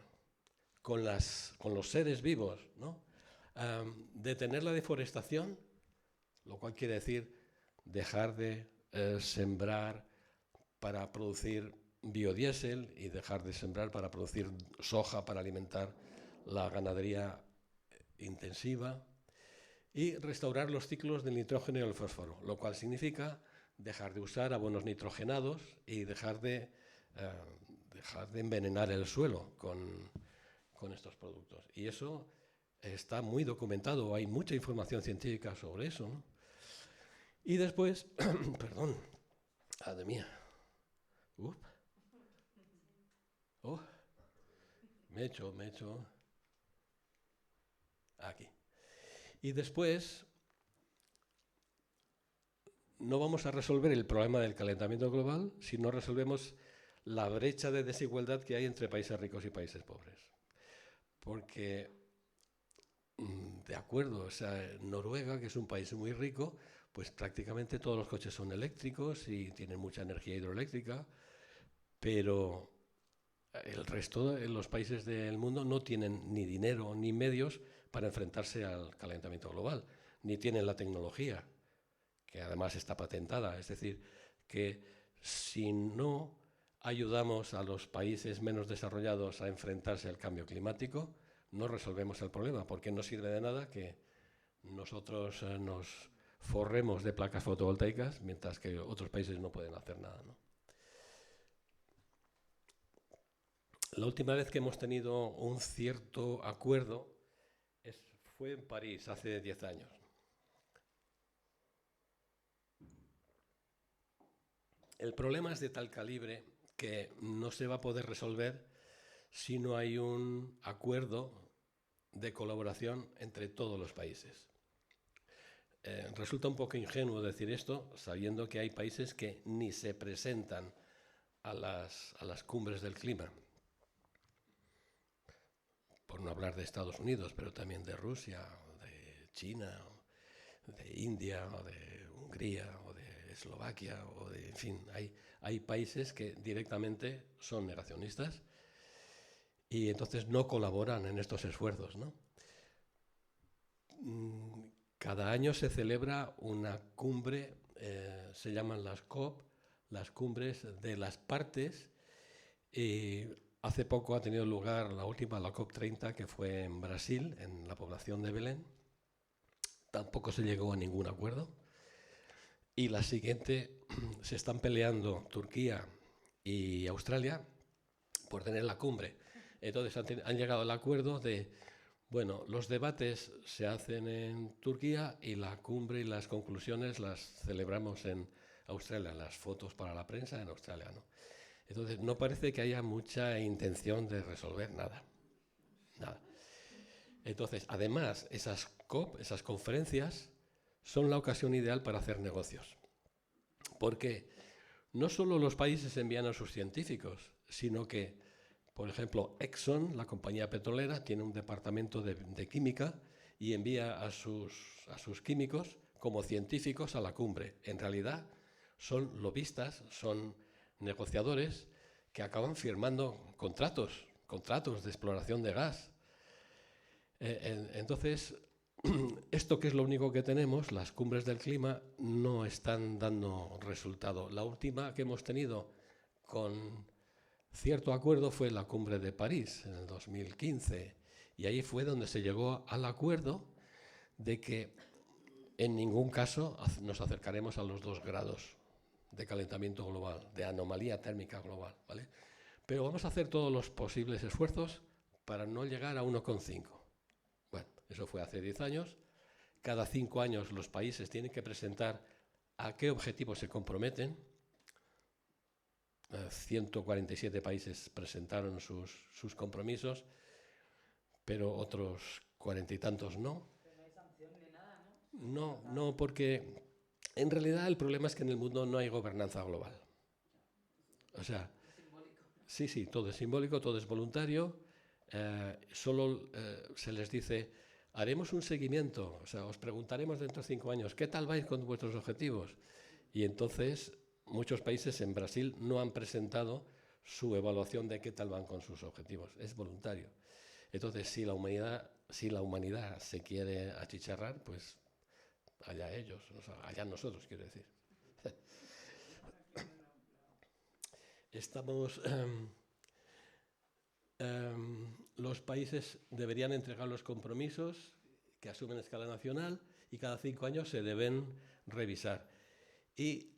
con los seres vivos, ¿no? Detener la deforestación, lo cual quiere decir dejar de sembrar para producir biodiesel y dejar de sembrar para producir soja para alimentar la ganadería intensiva y restaurar los ciclos del nitrógeno y el fósforo, lo cual significa dejar de usar abonos nitrogenados y dejar de envenenar el suelo con estos productos. Y eso está muy documentado, hay mucha información científica sobre eso, ¿no? Y después, perdón, madre mía, me he hecho aquí. Y después, no vamos a resolver el problema del calentamiento global si no resolvemos la brecha de desigualdad que hay entre países ricos y países pobres. Porque, de acuerdo, o sea, Noruega, que es un país muy rico, pues prácticamente todos los coches son eléctricos y tienen mucha energía hidroeléctrica, pero el resto de los países del mundo no tienen ni dinero ni medios para enfrentarse al calentamiento global, ni tienen la tecnología, que además está patentada. Es decir, que si no ayudamos a los países menos desarrollados a enfrentarse al cambio climático, no resolvemos el problema, porque no sirve de nada que nosotros nos forremos de placas fotovoltaicas, mientras que otros países no pueden hacer nada, ¿no? La última vez que hemos tenido un cierto acuerdo fue en París, hace 10 años. El problema es de tal calibre que no se va a poder resolver si no hay un acuerdo de colaboración entre todos los países. Resulta un poco ingenuo decir esto, sabiendo que hay países que ni se presentan a las cumbres del clima. Por no hablar de Estados Unidos, pero también de Rusia, o de China, o de India, o de Hungría, o de Eslovaquia, en fin, hay países que directamente son negacionistas y entonces no colaboran en estos esfuerzos, ¿no? Cada año se celebra una cumbre, se llaman las COP, las cumbres de las partes, y hace poco ha tenido lugar la última, la COP30, que fue en Brasil, en la población de Belén. Tampoco se llegó a ningún acuerdo. Y la siguiente, se están peleando Turquía y Australia por tener la cumbre. Entonces han llegado al acuerdo de, bueno, los debates se hacen en Turquía y la cumbre y las conclusiones las celebramos en Australia, las fotos para la prensa en Australia, ¿no? Entonces no parece que haya mucha intención de resolver nada. Entonces, además, esas COP, esas conferencias, son la ocasión ideal para hacer negocios. Porque no solo los países envían a sus científicos, sino que, por ejemplo, Exxon, la compañía petrolera, tiene un departamento de química y envía a sus químicos como científicos a la cumbre. En realidad son lobistas, son negociadores que acaban firmando contratos de exploración de gas. Entonces, esto que es lo único que tenemos, las cumbres del clima, no están dando resultado. La última que hemos tenido con cierto acuerdo fue la cumbre de París en el 2015, y ahí fue donde se llegó al acuerdo de que en ningún caso nos acercaremos a los 2 grados de calentamiento global, de anomalía térmica global, ¿vale? Pero vamos a hacer todos los posibles esfuerzos para no llegar a 1,5. Bueno, eso fue hace 10 años. Cada 5 años los países tienen que presentar a qué objetivos se comprometen. 147 países presentaron sus compromisos, pero otros 40 y tantos no. Pero no hay sanción ni nada, ¿no? No, porque en realidad el problema es que en el mundo no hay gobernanza global. O sea, Es simbólico. sí, todo es simbólico, todo es voluntario. Solo se les dice, haremos un seguimiento, o sea, os preguntaremos dentro de 5 años, ¿qué tal vais con vuestros objetivos? Y entonces muchos países en Brasil no han presentado su evaluación de qué tal van con sus objetivos. Es voluntario. Entonces, si la humanidad se quiere achicharrar, pues allá ellos, o sea, allá nosotros, quiero decir. Los países deberían entregar los compromisos que asumen a escala nacional y cada 5 años se deben revisar. Y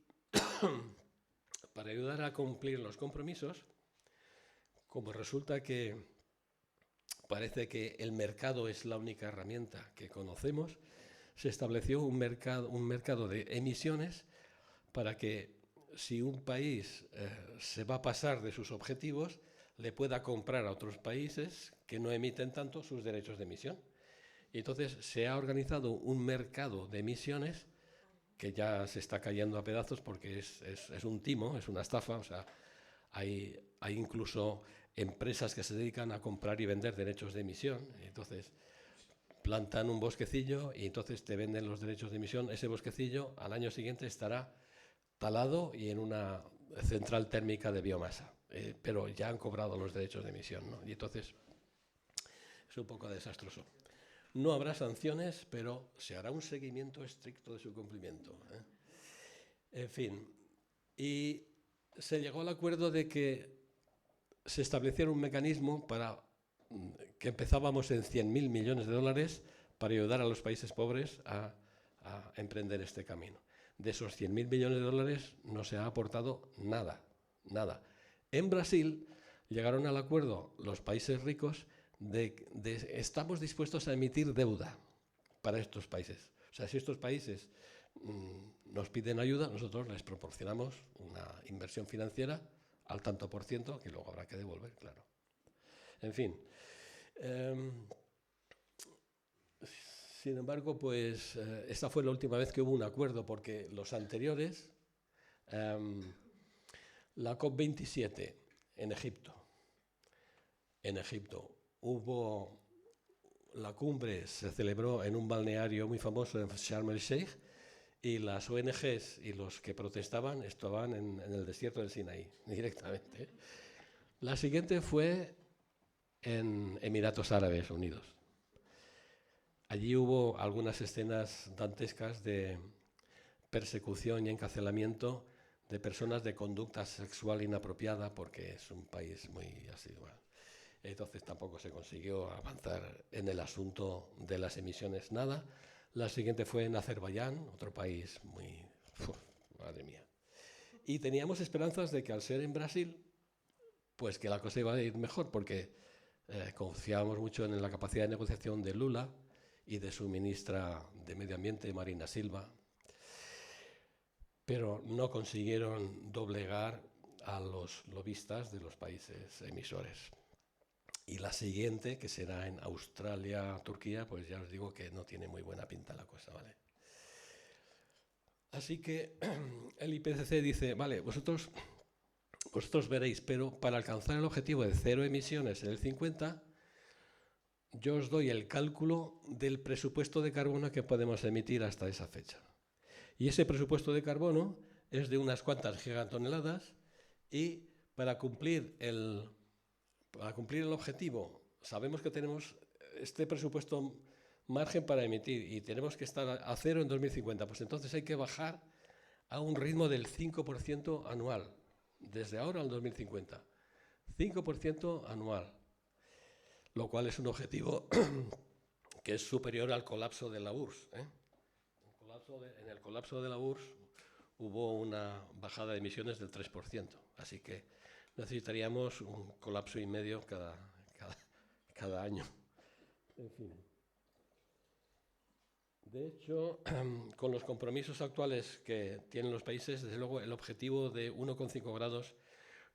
para ayudar a cumplir los compromisos, como resulta que parece que el mercado es la única herramienta que conocemos, se estableció un mercado de emisiones para que si un país se va a pasar de sus objetivos, le pueda comprar a otros países que no emiten tanto sus derechos de emisión. Y entonces se ha organizado un mercado de emisiones que ya se está cayendo a pedazos porque es un timo, es una estafa. O sea, hay incluso empresas que se dedican a comprar y vender derechos de emisión. Entonces plantan un bosquecillo y entonces te venden los derechos de emisión. Ese bosquecillo al año siguiente estará talado y en una central térmica de biomasa, pero ya han cobrado los derechos de emisión, ¿no? Y entonces es un poco desastroso. No habrá sanciones, pero se hará un seguimiento estricto de su cumplimiento, ¿eh? En fin, y se llegó al acuerdo de que se estableciera un mecanismo para que empezábamos en 100.000 millones de dólares para ayudar a los países pobres a emprender este camino. De esos 100.000 millones de dólares no se ha aportado nada. En Brasil llegaron al acuerdo los países ricos de estamos dispuestos a emitir deuda para estos países. O sea, si estos países nos piden ayuda, nosotros les proporcionamos una inversión financiera al tanto por ciento que luego habrá que devolver, claro. En fin. Sin embargo, pues esta fue la última vez que hubo un acuerdo, porque los anteriores, la COP27 en Egipto, hubo la cumbre, se celebró en un balneario muy famoso en Sharm el Sheikh, y las ONGs y los que protestaban estaban en el desierto del Sinaí, directamente. La siguiente fue en Emiratos Árabes Unidos. Allí hubo algunas escenas dantescas de persecución y encarcelamiento de personas de conducta sexual inapropiada, porque es un país muy así. Bueno, entonces tampoco se consiguió avanzar en el asunto de las emisiones, nada. La siguiente fue en Azerbaiyán, otro país muy... madre mía. Y teníamos esperanzas de que al ser en Brasil, pues que la cosa iba a ir mejor, porque confiábamos mucho en la capacidad de negociación de Lula y de su ministra de Medio Ambiente, Marina Silva, pero no consiguieron doblegar a los lobistas de los países emisores. Y la siguiente, que será en Australia, Turquía, pues ya os digo que no tiene muy buena pinta la cosa, ¿vale? Así que el IPCC dice, vale, vosotros veréis, pero para alcanzar el objetivo de 0 emisiones en el 50, yo os doy el cálculo del presupuesto de carbono que podemos emitir hasta esa fecha. Y ese presupuesto de carbono es de unas cuantas gigatoneladas y para cumplir el objetivo sabemos que tenemos este presupuesto margen para emitir y tenemos que estar a 0 en 2050. Pues entonces hay que bajar a un ritmo del 5% anual, desde ahora al 2050. 5% anual, lo cual es un objetivo que es superior al colapso de la URSS. En el colapso de la URSS hubo una bajada de emisiones del 3%, así que necesitaríamos un colapso y medio cada año. En fin. De hecho, con los compromisos actuales que tienen los países, desde luego el objetivo de 1,5 grados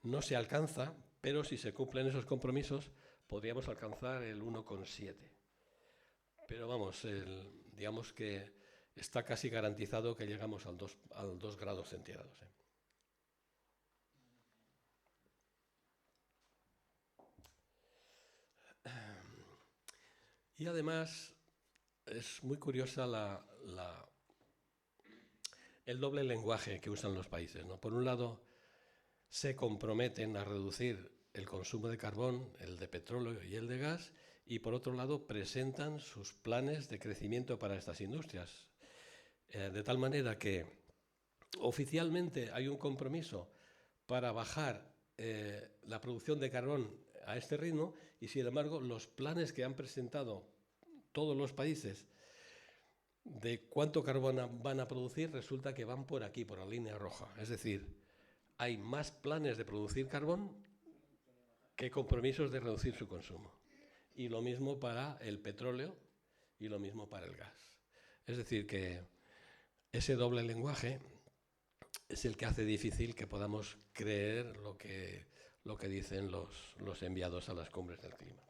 no se alcanza, pero si se cumplen esos compromisos podríamos alcanzar el 1,7. Pero vamos, digamos que está casi garantizado que llegamos al 2 grados centígrados. Y además es muy curiosa el doble lenguaje que usan los países, ¿no? Por un lado, se comprometen a reducir el consumo de carbón, el de petróleo y el de gas, y por otro lado presentan sus planes de crecimiento para estas industrias. De tal manera que oficialmente hay un compromiso para bajar la producción de carbón a este ritmo y, sin embargo, los planes que han presentado todos los países de cuánto carbón van a producir resulta que van por aquí, por la línea roja. Es decir, hay más planes de producir carbón que compromisos de reducir su consumo. Y lo mismo para el petróleo y lo mismo para el gas. Es decir, que ese doble lenguaje es el que hace difícil que podamos creer lo que dicen los enviados a las cumbres del clima.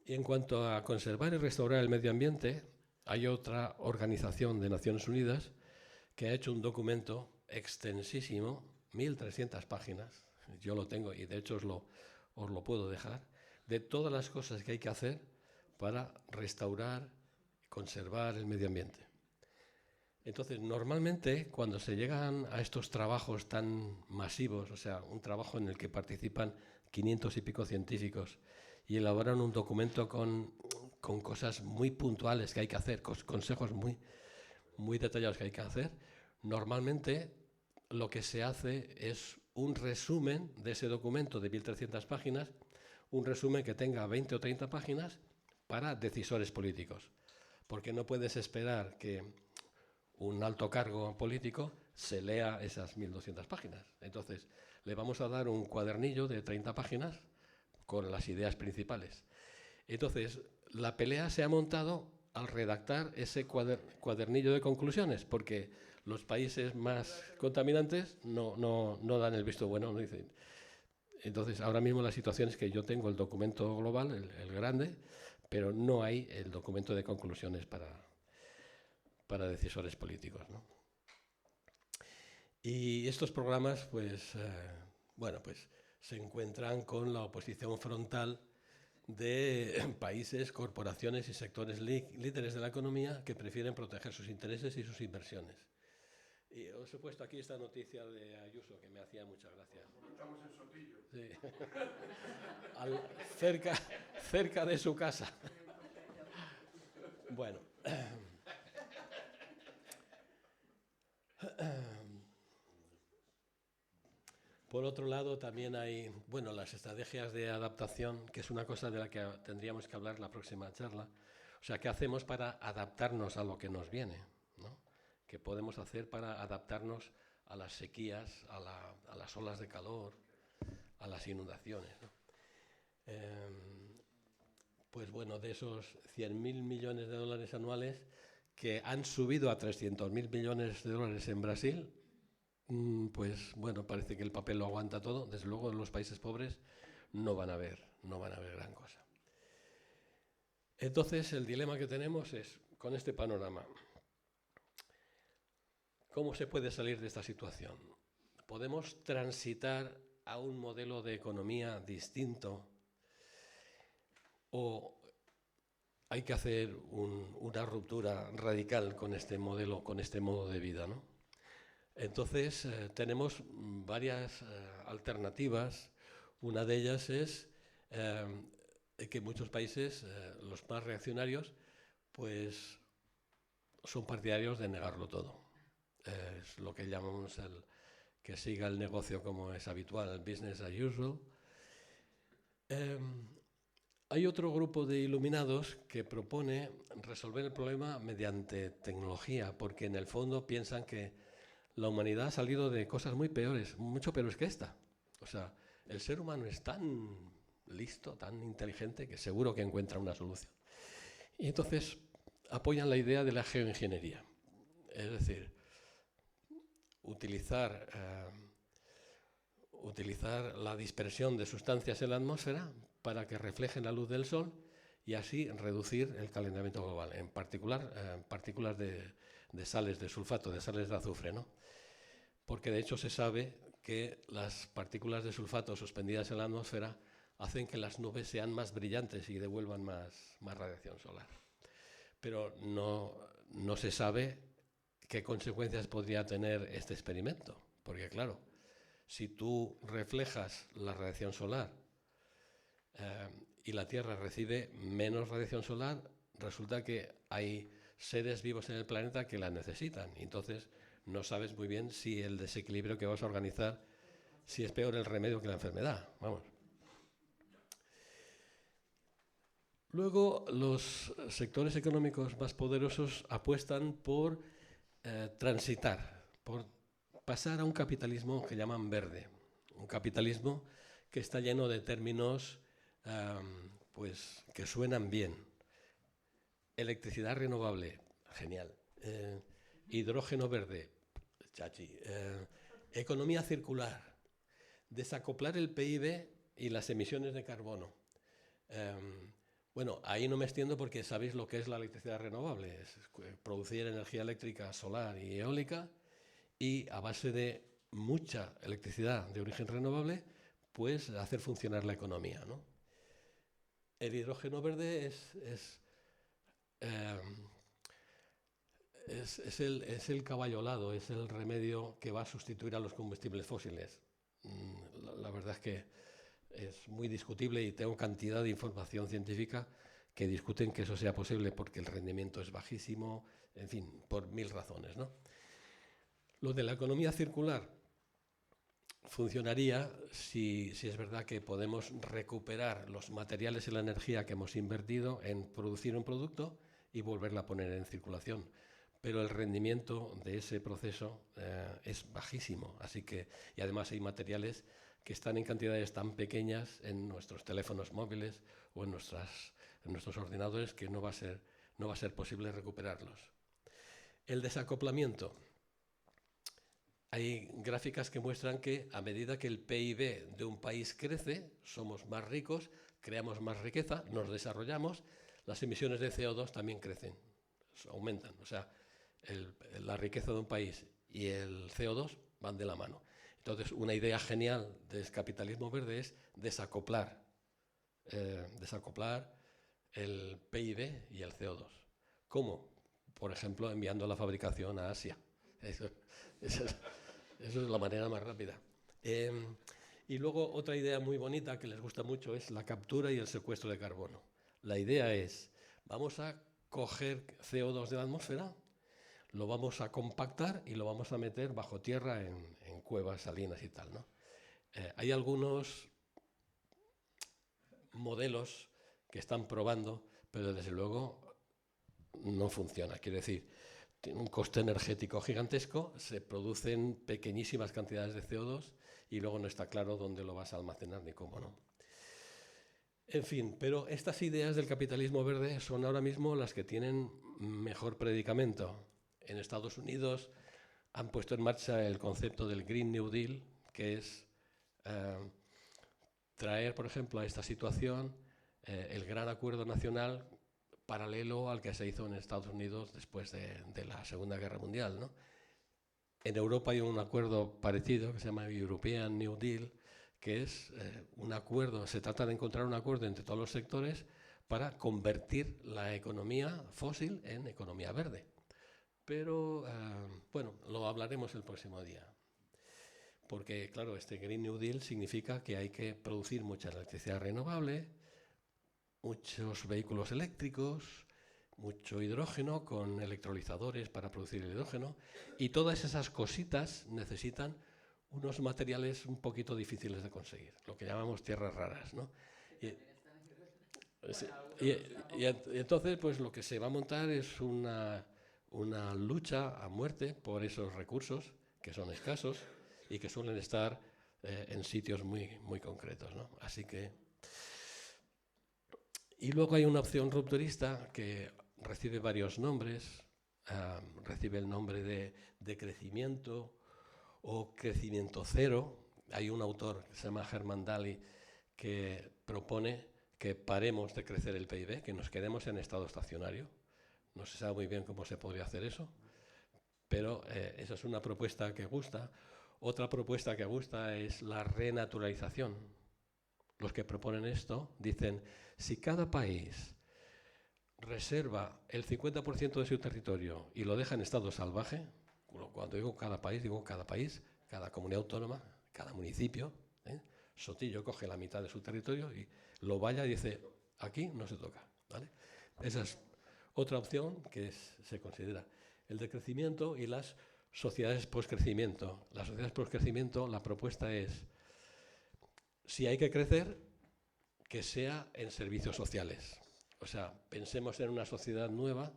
Y en cuanto a conservar y restaurar el medio ambiente, hay otra organización de Naciones Unidas que ha hecho un documento extensísimo, 1.300 páginas, yo lo tengo y de hecho os lo puedo dejar, de todas las cosas que hay que hacer para restaurar y conservar el medio ambiente. Entonces, normalmente, cuando se llegan a estos trabajos tan masivos, o sea, un trabajo en el que participan 500 y pico científicos y elaboran un documento con cosas muy puntuales que hay que hacer, consejos muy detallados que hay que hacer, normalmente lo que se hace es un resumen de ese documento de 1.300 páginas, un resumen que tenga 20 o 30 páginas para decisores políticos. Porque no puedes esperar que un alto cargo político se lea esas 1.200 páginas. Entonces, le vamos a dar un cuadernillo de 30 páginas con las ideas principales. Entonces, la pelea se ha montado al redactar ese cuadernillo de conclusiones, porque los países más contaminantes no dan el visto bueno, no dicen. Entonces, ahora mismo la situación es que yo tengo el documento global, el grande, pero no hay el documento de conclusiones para decisores políticos, ¿no? Y estos programas, pues se encuentran con la oposición frontal de países, corporaciones y sectores líderes de la economía que prefieren proteger sus intereses y sus inversiones. Y os he puesto aquí esta noticia de Ayuso que me hacía mucha gracia. Porque estamos en Sotillo. Sí. cerca de su casa. Bueno. Por otro lado, también hay, las estrategias de adaptación, que es una cosa de la que tendríamos que hablar en la próxima charla. O sea, ¿qué hacemos para adaptarnos a lo que nos viene, ¿no? ¿Qué podemos hacer para adaptarnos a las sequías, a las olas de calor, a las inundaciones, ¿no? De esos 100.000 millones de dólares anuales que han subido a 300.000 millones de dólares en Brasil, parece que el papel lo aguanta todo. Desde luego, en los países pobres no van a ver gran cosa. Entonces, el dilema que tenemos es, con este panorama, ¿Cómo se puede salir de esta situación? ¿Podemos transitar a un modelo de economía distinto o hay que hacer una ruptura radical con este modelo, con este modo de vida, ¿no? Entonces, tenemos varias alternativas. Una de ellas es que muchos países, los más reaccionarios, pues son partidarios de negarlo todo. Es lo que llamamos que siga el negocio como es habitual, el business as usual. Hay otro grupo de iluminados que propone resolver el problema mediante tecnología, porque en el fondo piensan que la humanidad ha salido de cosas muy peores, mucho peores que esta. O sea, el ser humano es tan listo, tan inteligente, que seguro que encuentra una solución. Y entonces apoyan la idea de la geoingeniería. Es decir, utilizar la dispersión de sustancias en la atmósfera para que reflejen la luz del sol y así reducir el calentamiento global, en particular partículas de sales de sulfato, de sales de azufre, ¿no? Porque de hecho se sabe que las partículas de sulfato suspendidas en la atmósfera hacen que las nubes sean más brillantes y devuelvan más radiación solar. Pero no se sabe qué consecuencias podría tener este experimento, porque claro, si tú reflejas la radiación solar y la Tierra recibe menos radiación solar, resulta que hay seres vivos en el planeta que la necesitan. Y entonces no sabes muy bien si el desequilibrio que vas a organizar, si es peor el remedio que la enfermedad. Vamos. Luego, los sectores económicos más poderosos apuestan por transitar, por pasar a un capitalismo que llaman verde. Un capitalismo que está lleno de términos pues, que suenan bien. Electricidad renovable, genial. Hidrógeno verde, chachi. Economía circular. Desacoplar el PIB y las emisiones de carbono. Bueno, ahí no me extiendo porque sabéis lo que es la electricidad renovable. Es producir energía eléctrica solar y eólica y a base de mucha electricidad de origen renovable, pues hacer funcionar la economía, ¿no? El hidrógeno verde es el caballo alado, es el remedio que va a sustituir a los combustibles fósiles. La verdad es que es muy discutible y tengo cantidad de información científica que discuten que eso sea posible porque el rendimiento es bajísimo, en fin, por 1000 razones, ¿no? Lo de la economía circular funcionaría si es verdad que podemos recuperar los materiales y la energía que hemos invertido en producir un producto y volverla a poner en circulación. Pero el rendimiento de ese proceso es bajísimo. Y además hay materiales que están en cantidades tan pequeñas en nuestros teléfonos móviles o en nuestros ordenadores que no va a ser posible recuperarlos. El desacoplamiento. Hay gráficas que muestran que a medida que el PIB de un país crece, somos más ricos, creamos más riqueza, nos desarrollamos, las emisiones de CO2 también crecen, aumentan. O sea, la riqueza de un país y el CO2 van de la mano. Entonces, una idea genial del capitalismo verde es desacoplar el PIB y el CO2. ¿Cómo? Por ejemplo, enviando la fabricación a Asia. Eso es la manera más rápida. Y luego otra idea muy bonita que les gusta mucho es la captura y el secuestro de carbono. La idea es, vamos a coger CO2 de la atmósfera, lo vamos a compactar y lo vamos a meter bajo tierra en cuevas, salinas y tal, ¿no? Hay algunos modelos que están probando, pero desde luego no funciona. Quiere decir, tiene un coste energético gigantesco, se producen pequeñísimas cantidades de CO2 y luego no está claro dónde lo vas a almacenar ni cómo, ¿no? En fin, pero estas ideas del capitalismo verde son ahora mismo las que tienen mejor predicamento. En Estados Unidos han puesto en marcha el concepto del Green New Deal, que es traer, por ejemplo, a esta situación el gran acuerdo nacional paralelo al que se hizo en Estados Unidos después de la Segunda Guerra Mundial, ¿no? En Europa hay un acuerdo parecido que se llama European New Deal, que es un acuerdo, se trata de encontrar un acuerdo entre todos los sectores para convertir la economía fósil en economía verde. Pero, bueno, lo hablaremos el próximo día. Porque, claro, este Green New Deal significa que hay que producir mucha electricidad renovable, muchos vehículos eléctricos, mucho hidrógeno con electrolizadores para producir el hidrógeno, y todas esas cositas necesitan unos materiales un poquito difíciles de conseguir, lo que llamamos tierras raras, ¿no? Y entonces, pues lo que se va a montar es una lucha a muerte por esos recursos que son escasos y que suelen estar en sitios muy, muy concretos, ¿no? Así que... Y luego hay una opción rupturista que recibe varios nombres, recibe el nombre de crecimiento o crecimiento cero. Hay un autor que se llama Herman Daly que propone que paremos de crecer el PIB, que nos quedemos en estado estacionario. No se sabe muy bien cómo se podría hacer eso, pero esa es una propuesta que gusta. Otra propuesta que gusta es la renaturalización. Los que proponen esto dicen, si cada país reserva el 50% de su territorio y lo deja en estado salvaje, cuando digo cada país, cada comunidad autónoma, cada municipio, Sotillo coge la mitad de su territorio y lo vaya y dice, aquí no se toca, ¿vale? Esa es otra opción que se considera. El decrecimiento y las sociedades postcrecimiento. Las sociedades postcrecimiento, la propuesta es, si hay que crecer, que sea en servicios sociales. O sea, pensemos en una sociedad nueva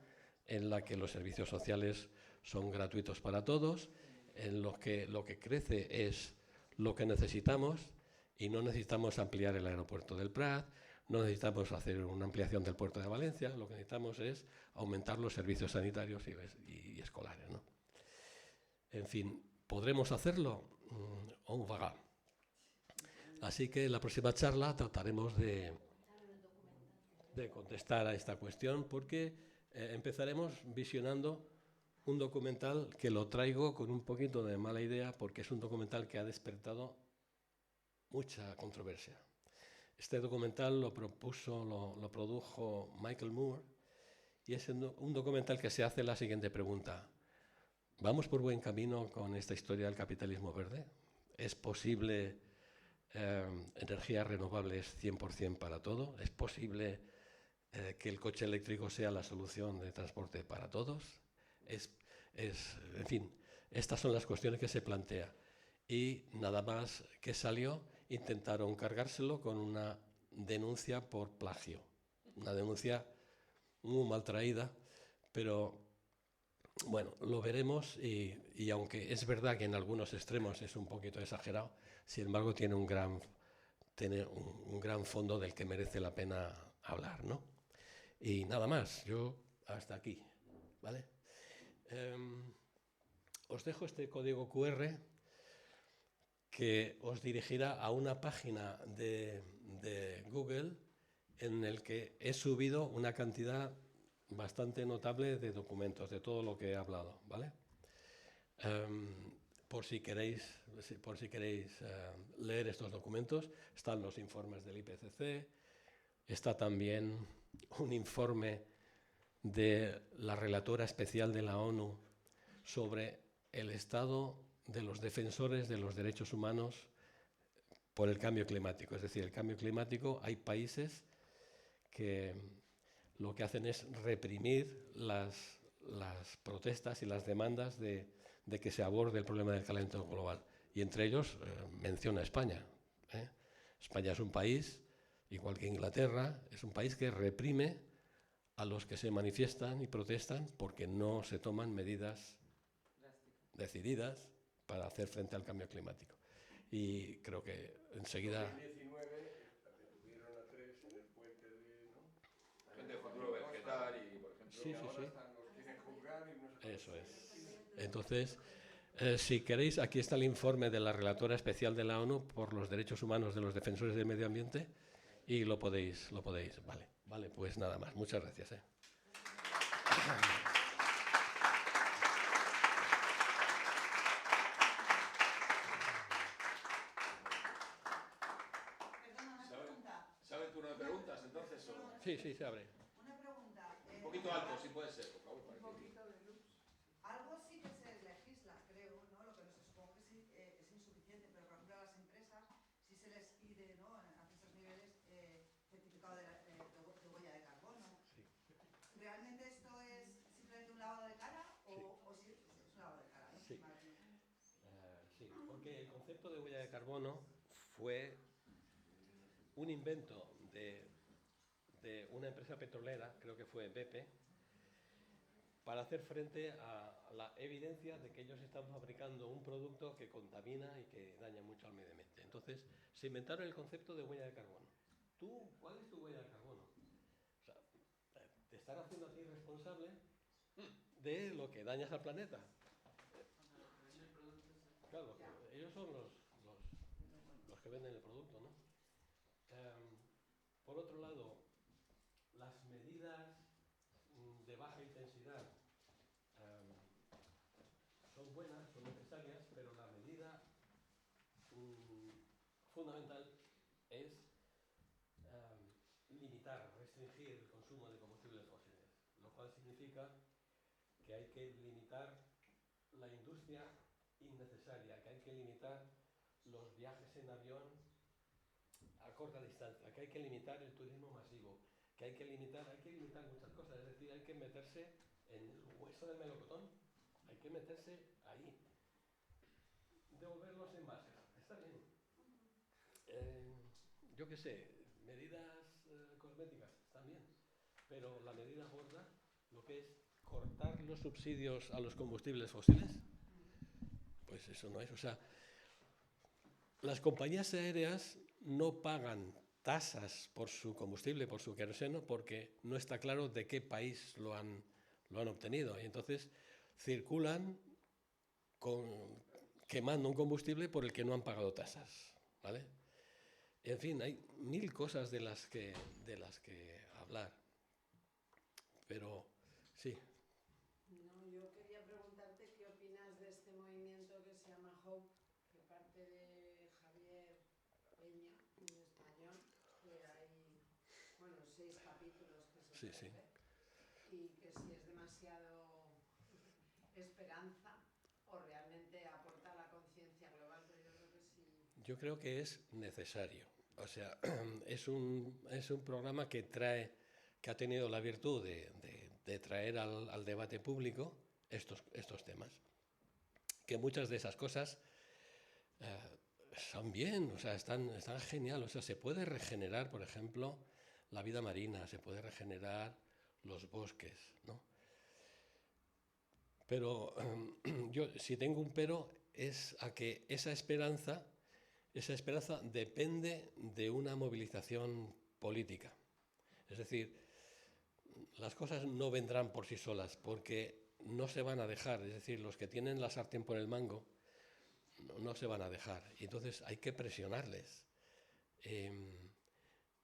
en la que los servicios sociales son gratuitos para todos, en lo que crece es lo que necesitamos y no necesitamos ampliar el aeropuerto del Prat, no necesitamos hacer una ampliación del puerto de Valencia, lo que necesitamos es aumentar los servicios sanitarios y escolares, ¿no? En fin, ¿podremos hacerlo? On verra. Así que en la próxima charla trataremos de contestar a esta cuestión porque empezaremos visionando un documental que lo traigo con un poquito de mala idea porque es un documental que ha despertado mucha controversia. Este documental lo produjo Michael Moore y es un documental que se hace la siguiente pregunta. ¿Vamos por buen camino con esta historia del capitalismo verde? ¿Es posible energías renovables 100% para todo? ¿Es posible que el coche eléctrico sea la solución de transporte para todos? En fin, estas son las cuestiones que se plantea. Y nada más que salió, intentaron cargárselo con una denuncia por plagio. Una denuncia muy mal traída, pero bueno, lo veremos y aunque es verdad que en algunos extremos es un poquito exagerado, sin embargo tiene un gran fondo del que merece la pena hablar, ¿no? Y nada más, yo hasta aquí, ¿vale? Os dejo este código QR que os dirigirá a una página de Google en el que he subido una cantidad bastante notable de documentos, de todo lo que he hablado, ¿vale? Por si queréis leer estos documentos, están los informes del IPCC, está también un informe de la relatora especial de la ONU sobre el estado de los defensores de los derechos humanos por el cambio climático. Es decir, el cambio climático, hay países que lo que hacen es reprimir las protestas y las demandas de que se aborde el problema del calentamiento global. Y entre ellos menciona España. España es un país, igual que Inglaterra, es un país que reprime a los que se manifiestan y protestan porque no se toman medidas decididas para hacer frente al cambio climático. Y creo que enseguida... En 2019 detuvieron a 3 en el puente de... ¿no? Gente de Futuro Vegetar y, por ejemplo, Sí. los quieren juzgar y no sé. Eso es. Entonces, si queréis, aquí está el informe de la relatora especial de la ONU por los derechos humanos de los defensores del medio ambiente y lo podéis. Vale, pues nada más. Muchas gracias. Sí, sí, se abre. Una pregunta. Un poquito alto, si puede ser, por favor. Un poquito de luz. Algo sí que se legisla, creo, ¿no? Lo que no se supongo que sí, es insuficiente, pero por ejemplo a las empresas sí se les pide, ¿no? A estos niveles certificado de huella de carbono. Sí. ¿Realmente esto es simplemente un lavado de cara Sí. o sí, es un lavado de cara, ¿no? Sí. Vale. Sí, porque el concepto de huella de carbono fue un invento de una empresa petrolera, creo que fue BP, para hacer frente a la evidencia de que ellos están fabricando un producto que contamina y que daña mucho al medio ambiente. Entonces, se inventaron el concepto de huella de carbono. ¿Cuál es tu huella de carbono? O sea, te están haciendo a ti responsable de lo que dañas al planeta. Claro, ellos son los que venden el producto, ¿no? Por otro lado, las medidas de baja intensidad son buenas, son necesarias, pero la medida fundamental es limitar, restringir el consumo de combustibles fósiles, lo cual significa que hay que limitar la industria innecesaria, que hay que limitar los viajes en avión a corta distancia, que hay que limitar el turismo masivo, que hay que limitar muchas cosas, es decir, hay que meterse en el hueso del melocotón, hay que meterse ahí, devolver los envases, está bien. Yo qué sé, medidas cosméticas, están bien, pero la medida gorda, lo que es cortar los subsidios a los combustibles fósiles, pues eso no es. O sea, las compañías aéreas no pagan tasas por su combustible, por su queroseno, porque no está claro de qué país lo han obtenido. Y entonces circulan quemando un combustible por el que no han pagado tasas, ¿vale? En fin, hay mil cosas de las que hablar. Pero sí. No, yo quería preguntarte qué opinas de este movimiento que se llama Hope, que parte de Javier Peña, en español, que hay, bueno, 6 capítulos que se Sí, pueden sí. ver, y que si es demasiado esperanza o realmente aporta a la conciencia global, pero yo creo que sí. Yo creo que es necesario. O sea, es un programa que ha tenido la virtud de traer al debate público estos temas. Que muchas de esas cosas son bien, o sea, están genial. O sea, se puede regenerar, por ejemplo, la vida marina, se puede regenerar los bosques, ¿no? Pero yo, si tengo un pero, es a que esa esperanza depende de una movilización política. Es decir, las cosas no vendrán por sí solas, porque no se van a dejar. Es decir, los que tienen la sartén por el mango no se van a dejar. Y entonces hay que presionarles.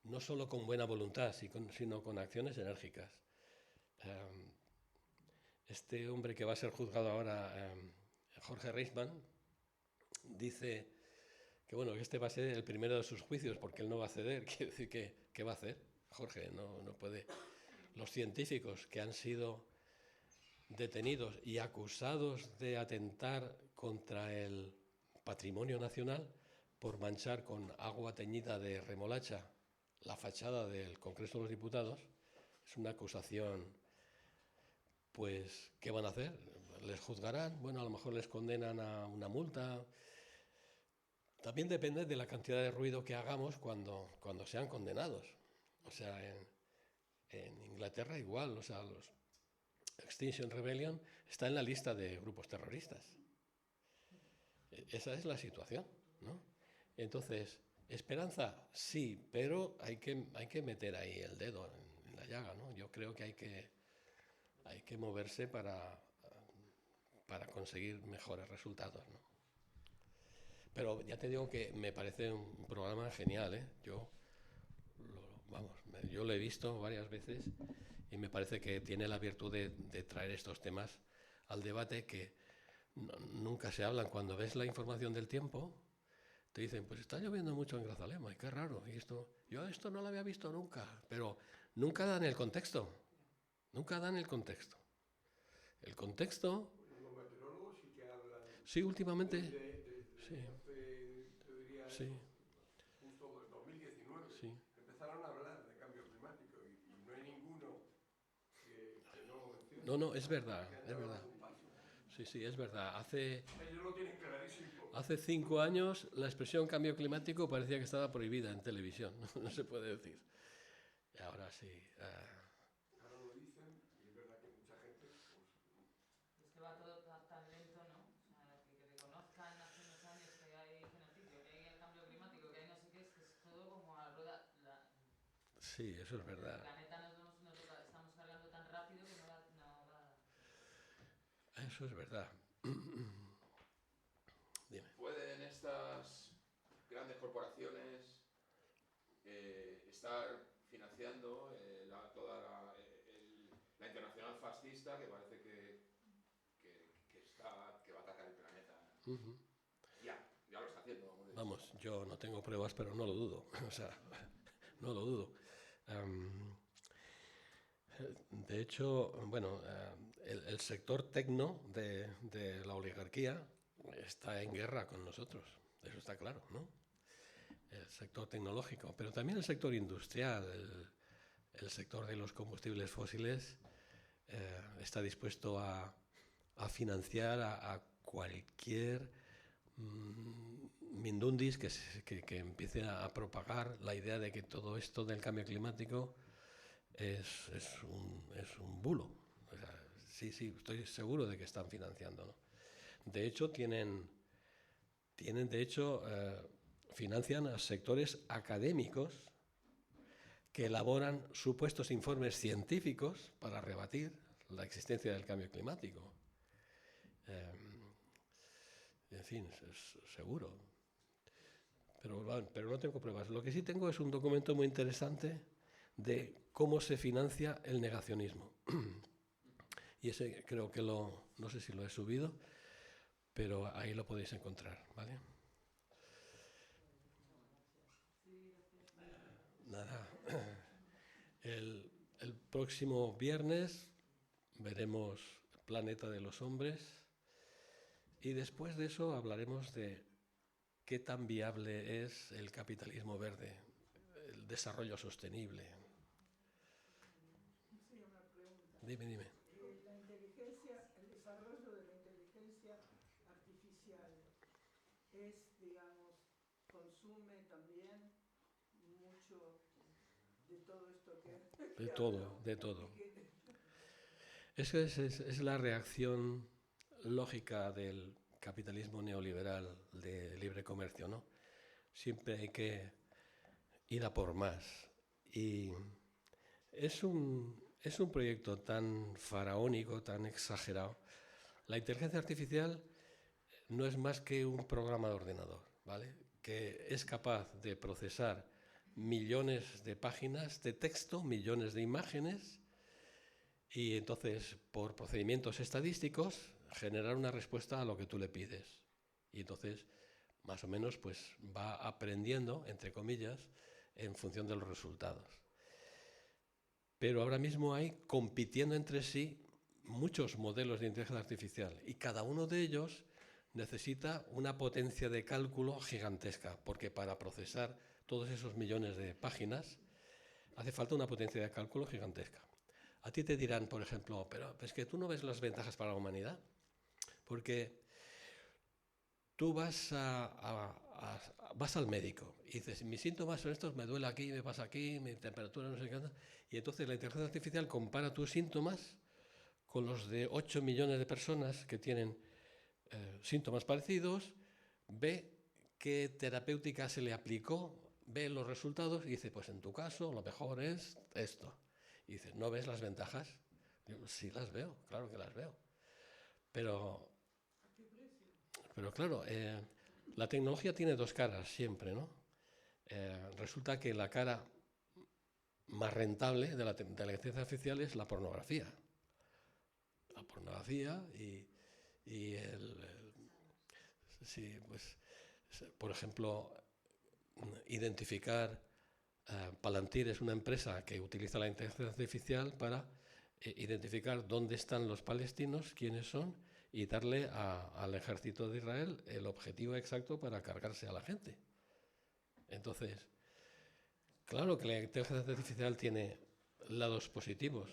No solo con buena voluntad, sino con acciones enérgicas. Este hombre que va a ser juzgado ahora, Jorge Reisman, dice que bueno, que este va a ser el primero de sus juicios porque él no va a ceder. Quiere decir que ¿qué va a hacer? Jorge no puede. Los científicos que han sido detenidos y acusados de atentar contra el patrimonio nacional por manchar con agua teñida de remolacha la fachada del Congreso de los Diputados, es una acusación, pues, ¿qué van a hacer? ¿Les juzgarán? Bueno, a lo mejor les condenan a una multa. También depende de la cantidad de ruido que hagamos cuando sean condenados. O sea, en Inglaterra igual, o sea, los Extinction Rebellion está en la lista de grupos terroristas. Esa es la situación, ¿no? Entonces, esperanza, sí, pero hay que meter ahí el dedo en la llaga, ¿no? Yo creo que hay que moverse para conseguir mejores resultados, ¿no? Pero ya te digo que me parece un programa genial, ¿eh? Yo lo he visto varias veces y me parece que tiene la virtud de traer estos temas al debate que nunca se hablan. Cuando ves la información del tiempo, te dicen, pues está lloviendo mucho en Grazalema, y qué raro. Y yo esto no lo había visto nunca, pero nunca dan el contexto. Nunca dan el contexto. El contexto... Los meteorólogos sí que hablan... Sí, últimamente... Sí. Yo diría Sí. Justo en 2019 Sí. empezaron a hablar de cambio climático y no hay ninguno que no lo mencione. No, es verdad, Que han es dado verdad. un paso. Sí, es verdad. Ellos lo tienen clarísimo. Hace 5 años la expresión cambio climático parecía que estaba prohibida en televisión. No se puede decir. Y ahora sí. Ahora lo dicen y es verdad que mucha gente... Es que va todo tan lento, ¿no? O sea, que reconozcan hace unos años que hay genocidio, que hay el cambio climático, que hay no sé qué, es que es todo como a la rueda. Sí, eso es El verdad. planeta estamos cargando tan rápido que no va. Eso es verdad. Dime. ¿Pueden estas grandes corporaciones estar financiando toda la internacional fascista que parece que va a atacar el planeta? Uh-huh. Ya lo está haciendo. Vamos, yo no tengo pruebas, pero no lo dudo. O sea, no lo dudo. De hecho, bueno, el sector tecno de la oligarquía está en guerra con nosotros. Eso está claro, ¿no? El sector tecnológico, pero también el sector industrial, el sector de los combustibles fósiles está dispuesto a financiar a cualquier mindundis que empiece a propagar la idea de que todo esto del cambio climático es un bulo. O sea, sí, estoy seguro de que están financiando, ¿no? De hecho, financian a sectores académicos que elaboran supuestos informes científicos para rebatir la existencia del cambio climático. En fin, es seguro. Pero no tengo pruebas. Lo que sí tengo es un documento muy interesante de cómo se financia el negacionismo. Y ese creo que no sé si lo he subido, pero ahí lo podéis encontrar, ¿vale? Nada. El próximo viernes veremos Planeta de los Hombres y después de eso hablaremos de qué tan viable es el capitalismo verde, el desarrollo sostenible. Sí, una pregunta. Dime. El desarrollo de la inteligencia artificial digamos, consume también mucho de todo esto que... De todo. Esa es la reacción lógica del capitalismo neoliberal de libre comercio, ¿no? Siempre hay que ir a por más. Y es un proyecto tan faraónico, tan exagerado. La inteligencia artificial no es más que un programa de ordenador, ¿vale? Que es capaz de procesar millones de páginas de texto, millones de imágenes, y entonces, por procedimientos estadísticos, generar una respuesta a lo que tú le pides. Y entonces, más o menos, pues va aprendiendo, entre comillas, en función de los resultados. Pero ahora mismo hay, compitiendo entre sí, muchos modelos de inteligencia artificial, y cada uno de ellos necesita una potencia de cálculo gigantesca, porque para procesar todos esos millones de páginas hace falta una potencia de cálculo gigantesca. A ti te dirán, por ejemplo, pero es que tú no ves las ventajas para la humanidad, porque tú vas al médico y dices, mis síntomas son estos, me duele aquí, me pasa aquí, mi temperatura no sé qué, y entonces la inteligencia artificial compara tus síntomas con los de 8 millones de personas que tienen síntomas parecidos, ve qué terapéutica se le aplicó, ve los resultados y dice, pues en tu caso lo mejor es esto. Y dice, ¿no ves las ventajas? Digo, sí las veo, claro que las veo. Pero claro, la tecnología tiene dos caras siempre, ¿no? Resulta que la cara más rentable de la inteligencia artificial es la pornografía. La pornografía sí, pues, por ejemplo, identificar Palantir es una empresa que utiliza la inteligencia artificial para identificar dónde están los palestinos, quiénes son, y darle al ejército de Israel el objetivo exacto para cargarse a la gente. Entonces, claro que la inteligencia artificial tiene lados positivos.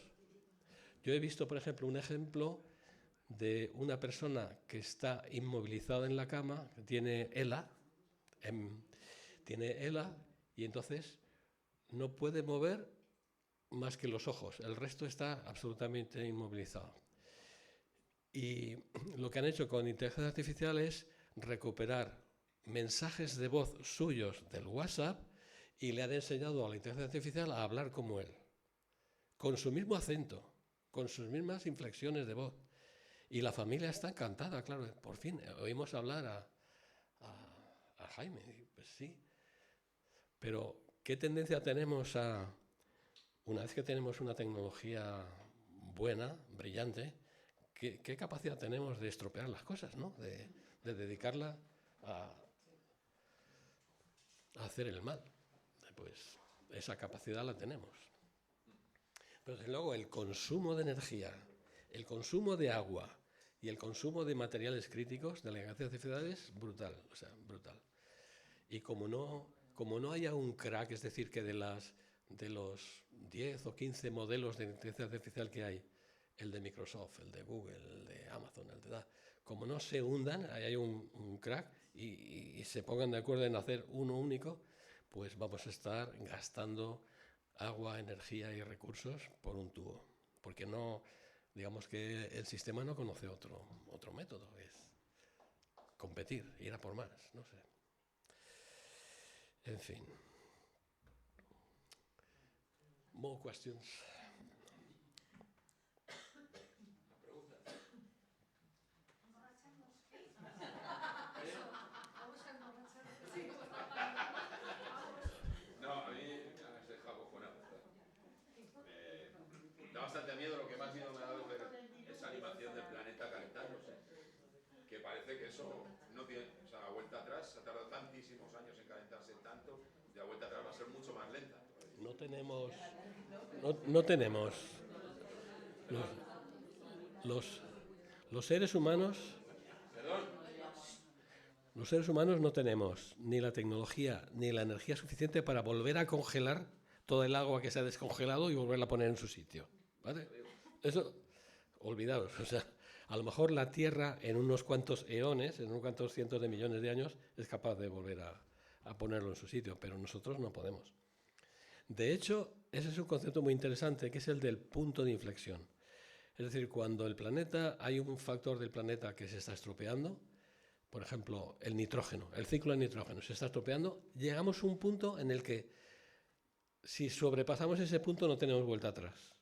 Yo he visto, por ejemplo, un ejemplo de una persona que está inmovilizada en la cama, que tiene ELA, y entonces no puede mover más que los ojos, el resto está absolutamente inmovilizado. Y lo que han hecho con inteligencia artificial es recuperar mensajes de voz suyos del WhatsApp y le han enseñado a la inteligencia artificial a hablar como él, con su mismo acento, con sus mismas inflexiones de voz. Y la familia está encantada, claro, por fin oímos hablar a Jaime. Pues sí, pero ¿qué tendencia tenemos una vez que tenemos una tecnología buena, brillante, qué capacidad tenemos de estropear las cosas, ¿no? De dedicarla a hacer el mal? Pues esa capacidad la tenemos. Pero desde luego el consumo de energía, el consumo de agua y el consumo de materiales críticos de la inteligencia artificial es brutal, o sea, brutal. Y como no haya un crack, es decir, que de los 10 o 15 modelos de inteligencia artificial que hay, el de Microsoft, el de Google, el de Amazon, como no se hundan, hay un crack y se pongan de acuerdo en hacer uno único, pues vamos a estar gastando agua, energía y recursos por un tubo. Porque no, digamos que el sistema no conoce otro método, es competir, ir a por más, no sé. En fin. More questions. No, a mí me has dejado acojonado. Da bastante miedo, lo que más miedo me ha dado es ver esa animación del planeta calentándose. Que parece que eso no tiene, o sea, a vuelta atrás, ha tardado tantísimos años en calentarse tanto, y a vuelta atrás va a ser mucho más lenta. No tenemos los seres humanos. ¿Perdón? Los seres humanos no tenemos ni la tecnología ni la energía suficiente para volver a congelar toda el agua que se ha descongelado y volverla a poner en su sitio, ¿vale? Eso, olvidaros. O sea, a lo mejor la Tierra en unos cuantos eones, en unos cuantos cientos de millones de años, es capaz de volver a ponerlo en su sitio, pero nosotros no podemos. De hecho, ese es un concepto muy interesante, que es el del punto de inflexión. Es decir, cuando el planeta, hay un factor del planeta que se está estropeando, por ejemplo, el nitrógeno, el ciclo del nitrógeno se está estropeando, llegamos a un punto en el que si sobrepasamos ese punto no tenemos vuelta atrás.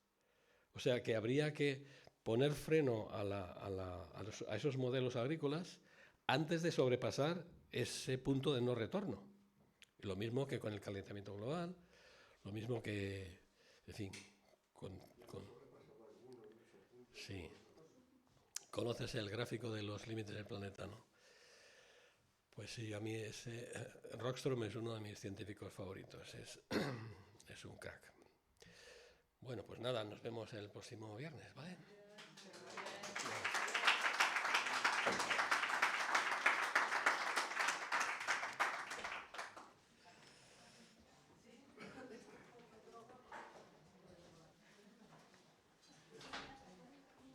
O sea que habría que poner freno a esos modelos agrícolas antes de sobrepasar ese punto de no retorno. Lo mismo que con el calentamiento global, lo mismo que, en fin, sí. Conoces el gráfico de los límites del planeta, ¿no? Pues sí, a mí Rockström es uno de mis científicos favoritos, es un crack. Bueno, pues nada, nos vemos el próximo viernes, ¿vale?